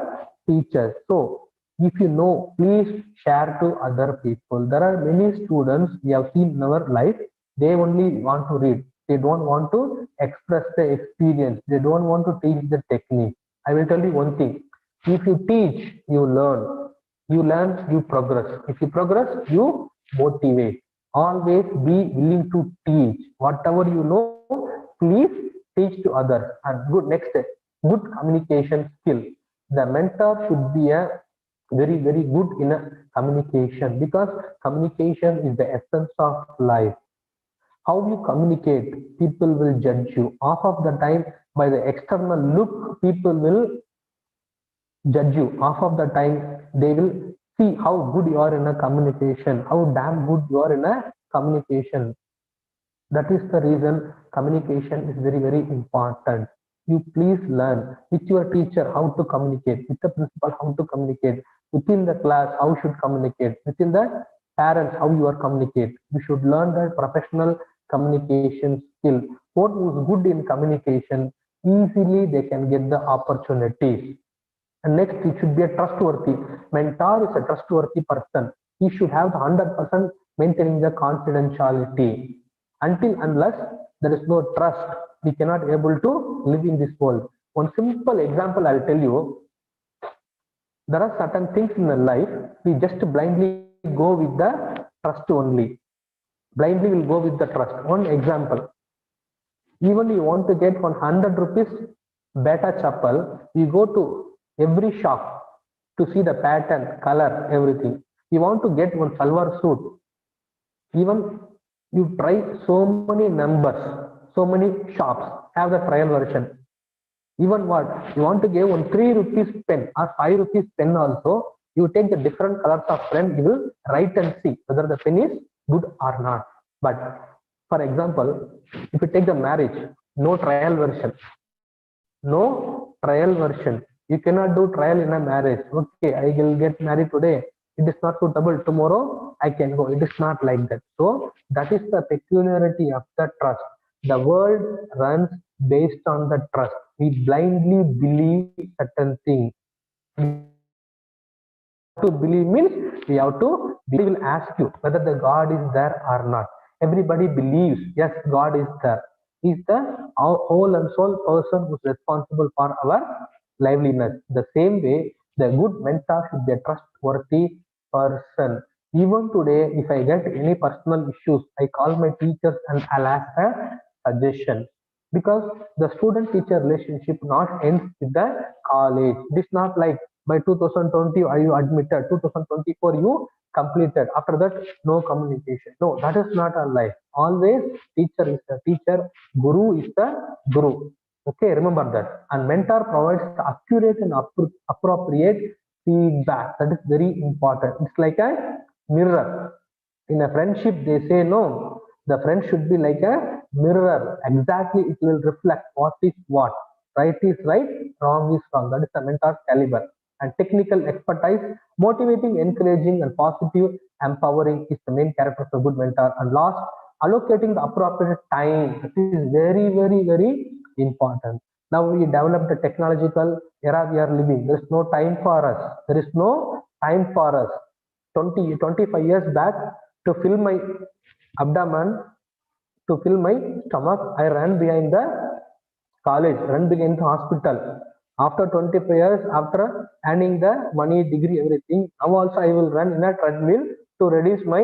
teachers. So if you know, please share to other people. There are many students we have seen in our life. They only want to read. They don't want to express the experience. They don't want to teach the technique. I will tell you one thing. If you teach, you learn. You learn, you progress. If you progress, you motivate. Always be willing to teach. Whatever you know, please teach to others. And good next, good communication skill. The mentor should be a very good in a communication, because communication is the essence of life. How you communicate, people will judge you. Half of the time, by the external look, people will judge you. Half of the time, they will see how good you are in a communication, how damn good you are in a communication. That is the reason communication is very important. You please learn with your teacher how to communicate, with the principal how to communicate, within the class how should communicate, within the parents how you are communicate. You should learn that professional communication skill. One who is good in communication, easily they can get the opportunities. And next, it should be a trustworthy. Mentor is a trustworthy person. He should have the 100% maintaining the confidentiality. Unless there is no trust, we cannot able to live in this world. One simple example I'll tell you. There are certain things in the life, we just blindly go with the trust only. Blindly will go with the trust. One example. Even you want to get 100 rupees beta chappal, you go to every shop to see the pattern, color, everything. You want to get one salwar suit. Even you try so many numbers, so many shops have the trial version. Even what you want to give one 3 rupees pen or 5 rupees pen also, you take the different colors of pen, you will write and see whether the pen is good or not. But for example, if you take the marriage, no trial version. No trial version. You cannot do trial in a marriage. Okay, I will get married today. It is not suitable. Tomorrow I can go. It is not like that. So that is the peculiarity of the trust. The world runs based on the trust. We blindly believe certain things. To believe means we have to. We will ask you whether the God is there or not. Everybody believes yes, God is there. He is the whole and soul person who is responsible for our liveliness. The same way, the good mentor should be a trustworthy person. Even today, if I get any personal issues, I call my teachers and I'll ask a suggestion. Because the student-teacher relationship not ends with the college. It is not like by 2020 are you admitted, 2024 you completed. After that, no communication. No, that is not our life. Always teacher is the teacher, guru is the guru. Okay, remember that. And mentor provides accurate and appropriate feedback. That is very important. It's like a mirror. In a friendship, they say no. The friend should be like a mirror. Exactly, it will reflect what is what. Right is right, wrong is wrong. That is the mentor's caliber. And technical expertise, motivating, encouraging, and positive, empowering is the main character of a good mentor. And last, allocating the appropriate time. This is very, very, very important. Now we develop the technological era we are living. There is no time for us. There is no time for us. 25 years back, to fill my abdomen, to fill my stomach, I ran behind the college, run behind the hospital. After 25 years, after earning the money, degree, everything, now also I will run in a treadmill to reduce my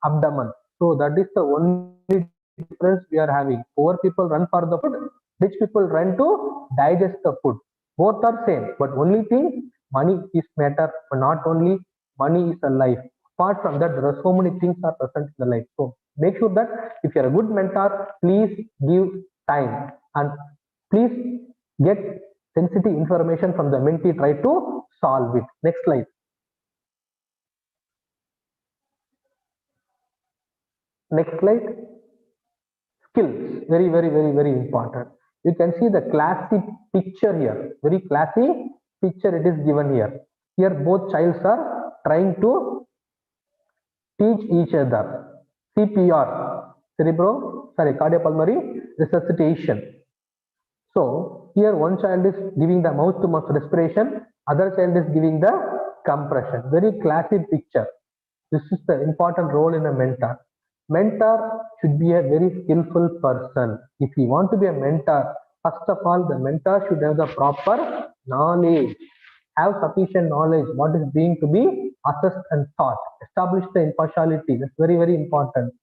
abdomen. So that is the only difference we are having. Poor people run for the food, rich people run to digest the food. Both are same, but only thing, money is matter, but not only money is a life. Apart from that, there are so many things are present in the life. So make sure that if you're a good mentor, please give time and please get sensitive information from the mentee, try to solve it. Next slide. Next slide. Skills, very, very, very, very important. You can see the classic picture here, very classy picture it is given here. Here both childs are trying to teach each other. CPR, cardiopulmonary resuscitation. So here one child is giving the mouth to mouth respiration, other child is giving the compression. Very classic picture. This is the important role in a mentor. Mentor should be a very skillful person. If you want to be a mentor, first of all, the mentor should have the proper knowledge, have sufficient knowledge, what is being to be assessed and taught, establish the impartiality. That's very, very important.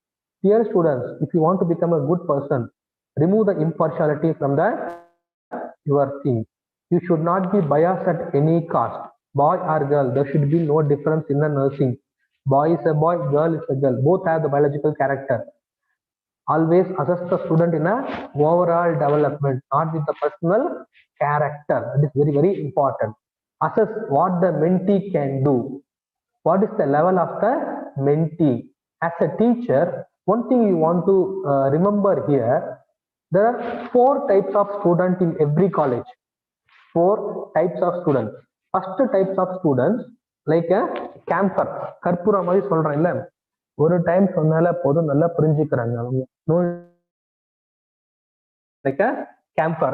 Dear students, if you want to become a good person, remove the impartiality from your thing. You should not be biased at any cost. Boy or girl, there should be no difference in the nursing. Boy is a boy, girl is a girl. Both have the biological character. Always assess the student in a overall development, not with the personal character. That is very, very important. Assess what the mentee can do. What is the level of the mentee? As a teacher, one thing you want to remember here, there are 4 types of students in every college. 4 types of students. First types of students, like a camper, கற்பூர மாதிரி சொல்றேன் இல்ல, ஒரு time சொன்னால போதும், நல்லா புரிஞ்சுக்கிறாங்க அவங்க. Like a camper.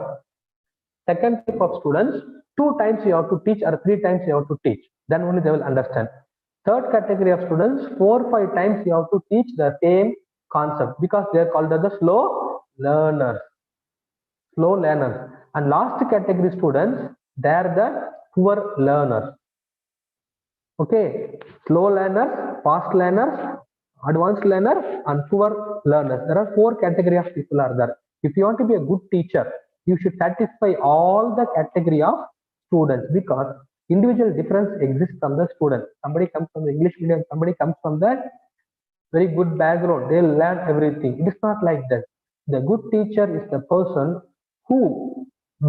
Second type of students, 2 times you have to teach or 3 times you have to teach, then only they will understand. Third category of students, 4-5 times you have to teach the same concept, because they are called as the slow learners. Slow learners. And last category students, they are the poor learners. Okay, slow learners, fast learners, advanced learner, and poor learners. There are 4 categories of people are there. If you want to be a good teacher, you should satisfy all the category of students, because individual difference exists from the student. Somebody comes from the English medium, somebody comes from the very good background, they'll learn everything. It is not like that. The good teacher is the person who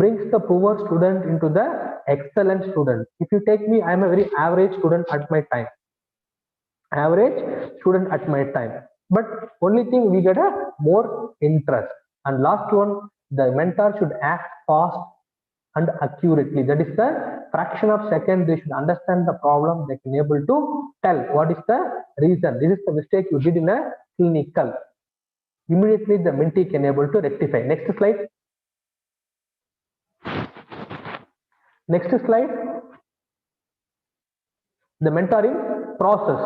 brings the poor student into the excellent student. If you take me, I am a very average student at my time. Average student at my time. But only thing, we get a more interest. And last one, the mentor should act fast and accurately. That is the fraction of second they should understand the problem. They can able to tell what is the reason. This is the mistake you did in a clinical. Immediately the mentee can able to rectify. Next slide. Next slide. The mentoring process.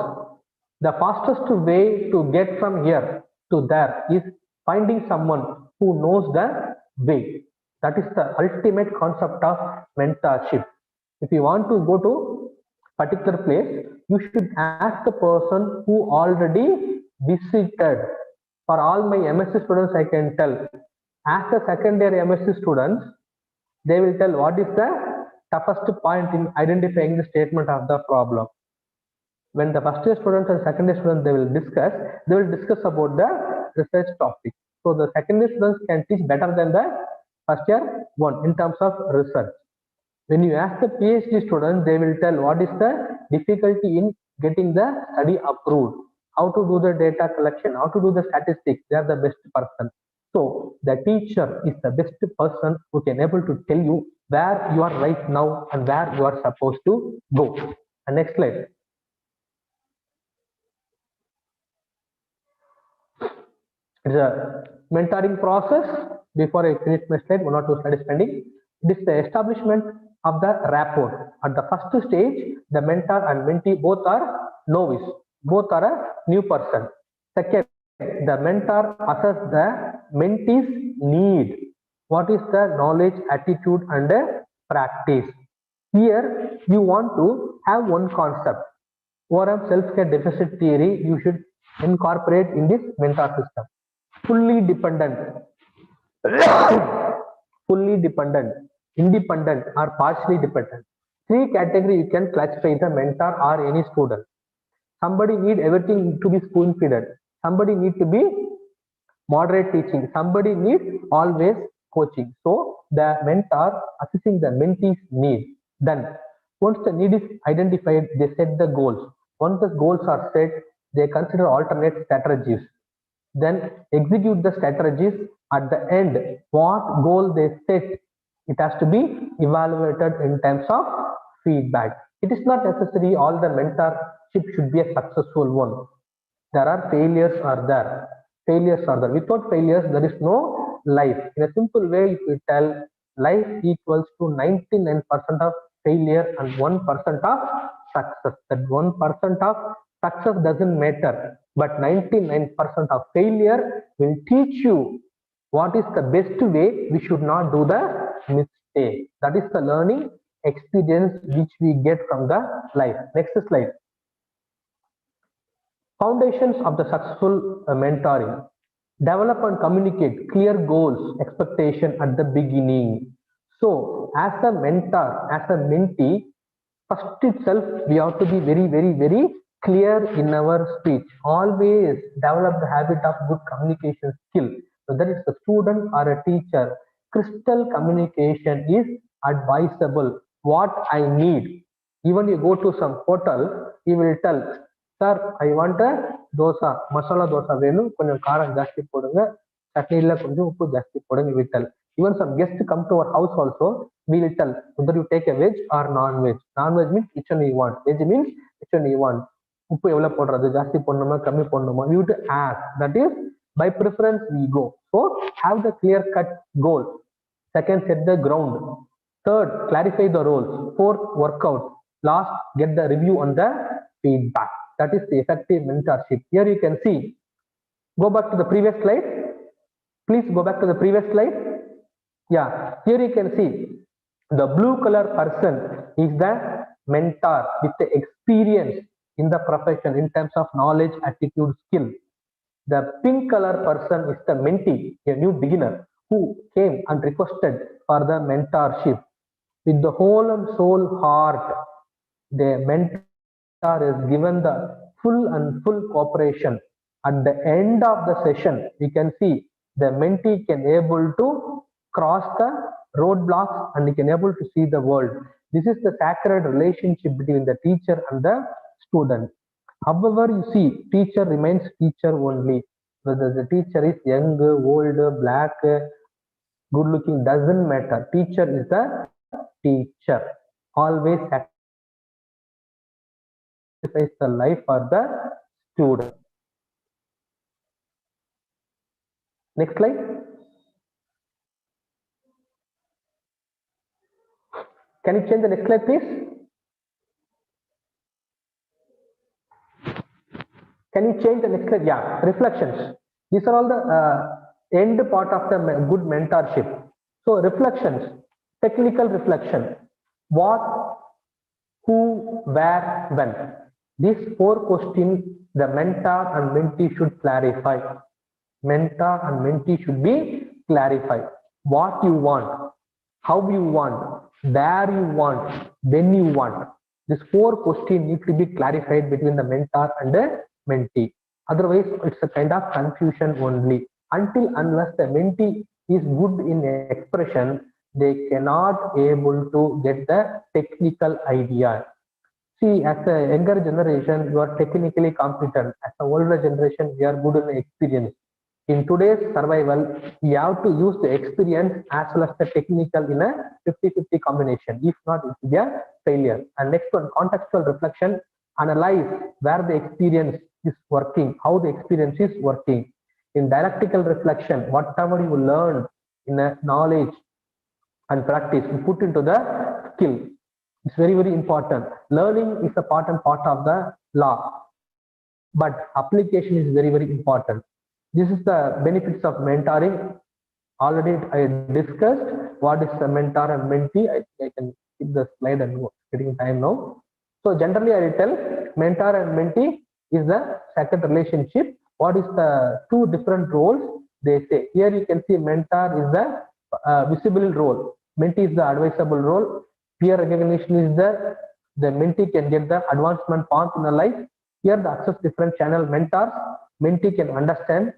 The fastest way to get from here to there is finding someone who knows the way. That is the ultimate concept of mentorship. If you want to go to particular place, you should ask the person who already visited. For all my MSc students, I can tell, ask the second year MSc students, they will tell what is the toughest point in identifying the statement of the problem. When the first year students and second year students, they will discuss about the research topic. So the second year students can teach better than the first year one in terms of research. When you ask the PhD students, they will tell what is the difficulty in getting the study approved. how to do the data collection, how to do the statistics. They are the best person. So the teacher is the best person who can able to tell you where you are right now and where you are supposed to go. And next slide. It's a mentoring process. Before I finish my slide, 1 or 2 slides pending. It is the establishment of the rapport. At the first stage, the mentor and mentee both are novice, both are a new person. Second, the mentor assess the mentee's need. What is the knowledge, attitude, and practice? Here, you want to have one concept. ORM self-care deficit theory you should incorporate in this mentor system. Fully dependent, fully dependent, independent, or partially dependent. 3 categories you can classify the mentor or any student. Somebody need everything to be spoon fed. Somebody need to be moderate teaching. Somebody need always coaching. So the mentor assessing the mentee's need. Then once the need is identified, they set the goals. Once the goals are set, they consider alternate strategies. Then execute the strategies. At the end, what goal they set, it has to be evaluated in terms of feedback. It is not necessary all the mentorship should be a successful one. There are failures are there. Failures are there. Without failures, there is no life. In a simple way, if we tell, life equals to 99% of failure and 1% of success. That 1% of success doesn't matter, but 99% of failure will teach you what is the best way we should not do the mistake. That is the learning experience which we get from the life. Next slide. Foundations of the successful mentoring. Develop and communicate clear goals, expectation at the beginning. So as a mentor, as a mentee, first itself we have to be very clear in our speech. Always develop the habit of good communication skill. Whether it's a student or a teacher, crystal communication is advisable. What I need. Even you go to some hotel, you will tell, sir, I want a dosa, masala dosa venu, konjam kaaram jaasti podunga, chutney illa konjam uppu jaasti podunga, we will tell. Even some guests come to our house also, we will tell whether you take a veg or non-veg. Non-veg means which one you want, veg means which one you want. Uppu evla podradhu, jaasti podnuma, kammi podnuma. You have to ask. That is by preference we go. So have the clear cut goal. Second, set the ground. Third, clarify the roles. Fourth, workout. Last, get the review on the feedback. That is the effective mentorship. Here you can see. Go back to the previous slide. Please go back to the previous slide. Yeah, here you can see the blue color person is the mentor with the experience in the profession in terms of knowledge, attitude, skill. The pink color person is the mentee, a new beginner who came and requested for the mentorship. With the whole and soul heart, the mentor is given the full cooperation. At the end of the session, we can see the mentee can able to cross the roadblocks and he can able to see the world. This is the sacred relationship between the teacher and the student. However, you see, teacher remains teacher only. Whether the teacher is young, old, black, good looking, doesn't matter. Teacher is the teacher. Always sacrifice the life for the student. Next slide. Can you change the next slide, please? Can you change the next slide? Yeah, reflections. These are all the end part of the good mentorship. So reflections, technical reflection. What, who, where, when. These 4 questions the mentor and mentee should clarify. Mentor and mentee should be clarified. What you want, how you want, where you want, when you want. These 4 questions need to be clarified between the mentor and the mentee. Otherwise, it's a kind of confusion only. Until unless the mentee is good in expression, they cannot able to get the technical idea. See, as a younger generation, you are technically competent. As an older generation, we are good in experience. In today's survival, we have to use the experience as well as the technical in a 50-50 combination. If not, it will be a failure. And next one, contextual reflection. Analyze where the experience is working, how the experience is working. In dialectical reflection, whatever you learn in a knowledge and practice, you put into the skill. It's very, very important. Learning is a part and part of the law, but application is very, very important. This is the benefits of mentoring. Already I discussed what is a mentor and mentee. I can keep the slide and go, getting time now. So generally I will tell mentor and mentee is the second relationship. What is the two different roles they say? Here you can see mentor is the visible role. Mentee is the advisable role. Peer recognition is the mentee can get the advancement path in the life. Here the access different channel mentors. Mentee can understand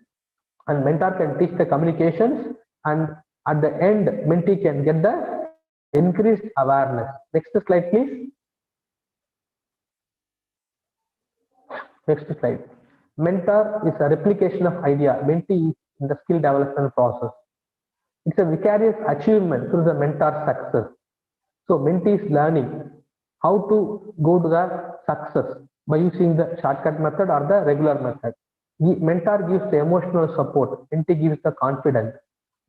and mentor can teach the communications, and at the end mentee can get the increased awareness. Next slide please. Next slide. Mentor is a replication of idea. Mentee is in the skill development process. It's a vicarious achievement through the mentor's success. So mentee is learning how to go to the success by using the shortcut method or the regular method. The mentor gives the emotional support, mentee gives the confidence.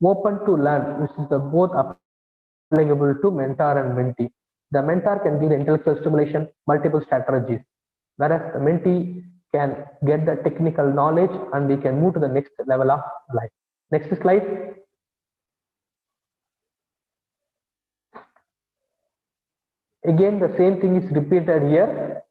Open to learn, which is the both applicable to mentor and mentee. The mentor can give the intellectual stimulation, multiple strategies, whereas the mentee can get the technical knowledge and we can move to the next level of life. Next slide. Again, the same thing is repeated here.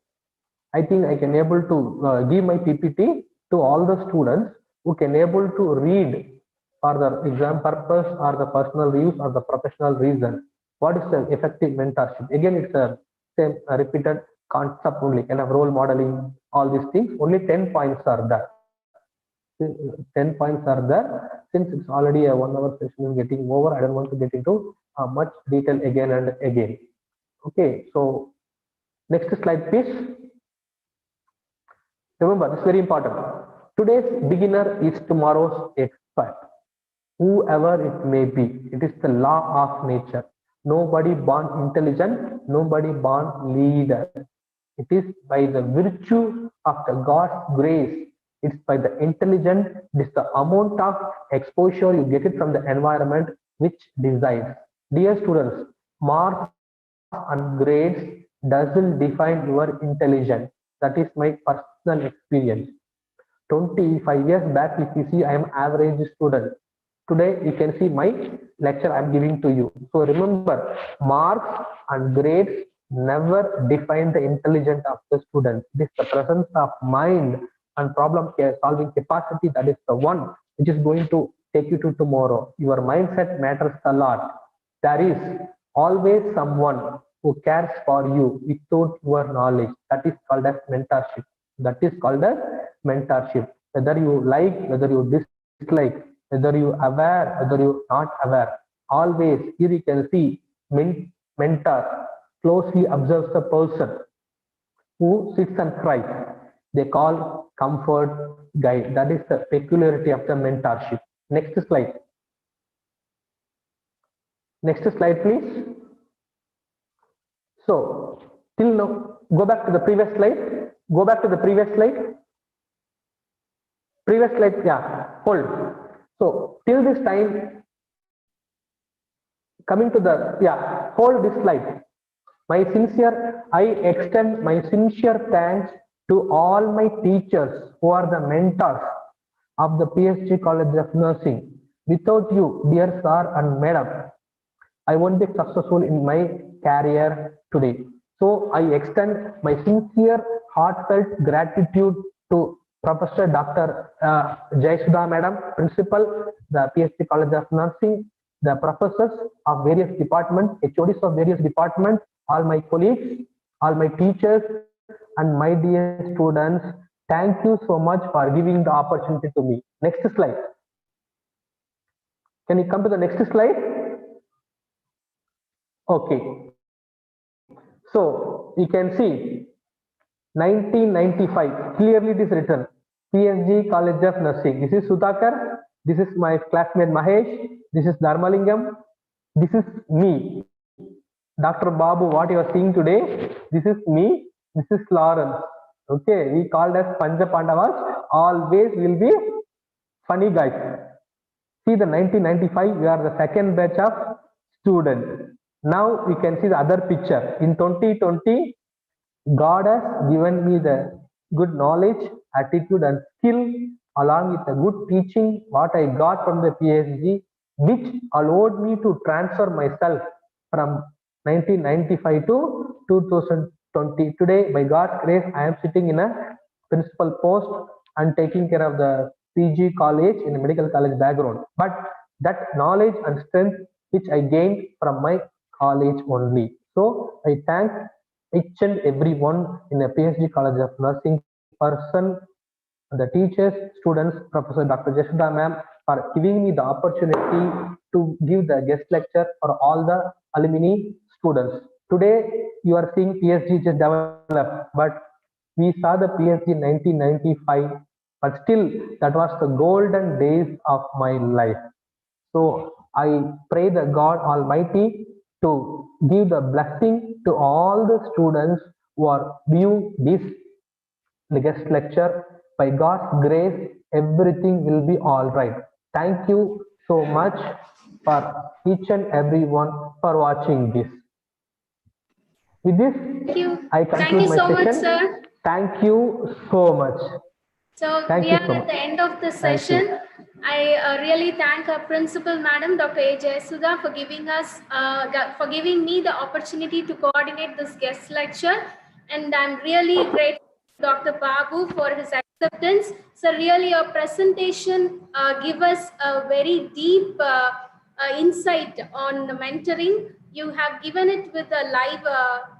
I think I can able to give my PPT to all the students who can able to read for the exam purpose or the personal use or the professional reason. What is the effective mentorship? Again, it's a same repeated concept only, kind of role modeling, all these things. Only 10 points are there. 10 points are there. Since it's already a 1 hour session is getting over, I don't want to get into much detail again and again. Okay, so next slide, please. Remember, this is very important. Today's beginner is tomorrow's expert. Whoever it may be, it is the law of nature. Nobody born intelligent, nobody born leader. It is by the virtue of the God's grace. It's by the intelligence, it is the amount of exposure you get it from the environment which decides. Dear students, marks and grades doesn't define your intelligence. That is my personal experience. 25 years back, if you see, I am average student. Today, you can see my lecture I am giving to you. So remember, marks and grades never define the intelligence of the student. It is the presence of mind and problem solving capacity that is the one which is going to take you to tomorrow. Your mindset matters a lot. There is always someone who cares for you without your knowledge. That is called as mentorship. That is called as mentorship. Whether you like, whether you dislike, whether you aware, whether you not aware, always here you can see mentor closely observes the person who sits and cries. They call comfort guide. That is the peculiarity of the mentorship. Next slide. Next slide, please. So, till now, go back to the previous slide. Go back to the previous slide. Previous slide, yeah, hold. So, till this time, coming to the, yeah, hold this slide. I extend my sincere thanks to all my teachers who are the mentors of the PSG College of Nursing. Without you, dear sir and madam, I won't be successful in my career today. So I extend my sincere, heartfelt gratitude to Professor Dr. Jayasudha Madam, Principal, the PSG College of Nursing, the professors of various departments, HODs of various departments, all my colleagues, all my teachers, and my dear students. Thank you so much for giving the opportunity to me. Next slide. Can you come to the next slide? Okay. So you can see 1995. Clearly it is written. PSG College of Nursing. This is Sudhakar. This is my classmate Mahesh. This is Dharmalingam. This is me. Dr. Babu, what you are seeing today, this is me. This is Lawrence. Okay, we called as Pancha Pandavas. Always will be funny guys. See the 1995, we are the second batch of students. Now we can see the other picture. In 2020, God has given me the good knowledge, attitude and skill along with the good teaching what I got from the PSG, which allowed me to transfer myself from 1995 to 2020. Today, by God's grace, I am sitting in a principal post and taking care of the PG college in a medical college background. But that knowledge and strength which I gained from my college only. So I thank each and everyone in the PhD College of Nursing person, the teachers, students, Professor Dr. Jashoda ma'am for giving me the opportunity to give the guest lecture for all the alumni students. Today you are seeing PSG just developed, but we saw the PSG in 1995, but still that was the golden days of my life. So I pray the God Almighty to give the blessing to all the students who are view this guest lecture. By God's grace, everything will be all right. Thank you so much for each and everyone for watching this. With this, I conclude my so session. much, sir. Thank you so much. So Thank we you are so at much. the end of the Thank session. you. I really thank our principal, Madam Dr. A. Jayasudha, for giving us, for giving me the opportunity to coordinate this guest lecture, and I'm really grateful to Dr. Babu for his acceptance. So really, your presentation give us a very deep insight on the mentoring. You have given it with a live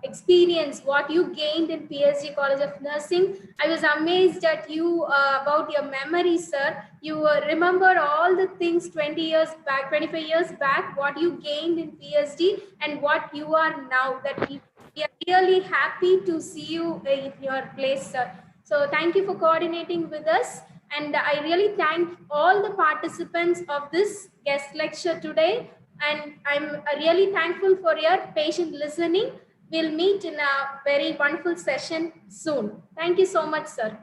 experience, what you gained in PSG College of Nursing. I was amazed at you about your memory, sir. You remember all the things 20 years back, 25 years back, what you gained in PSG and what you are now. That we are really happy to see you in your place, sir. So thank you for coordinating with us. And I really thank all the participants of this guest lecture today. And I'm really thankful for your patient listening. We'll meet in a very wonderful session soon. Thank you so much, sir.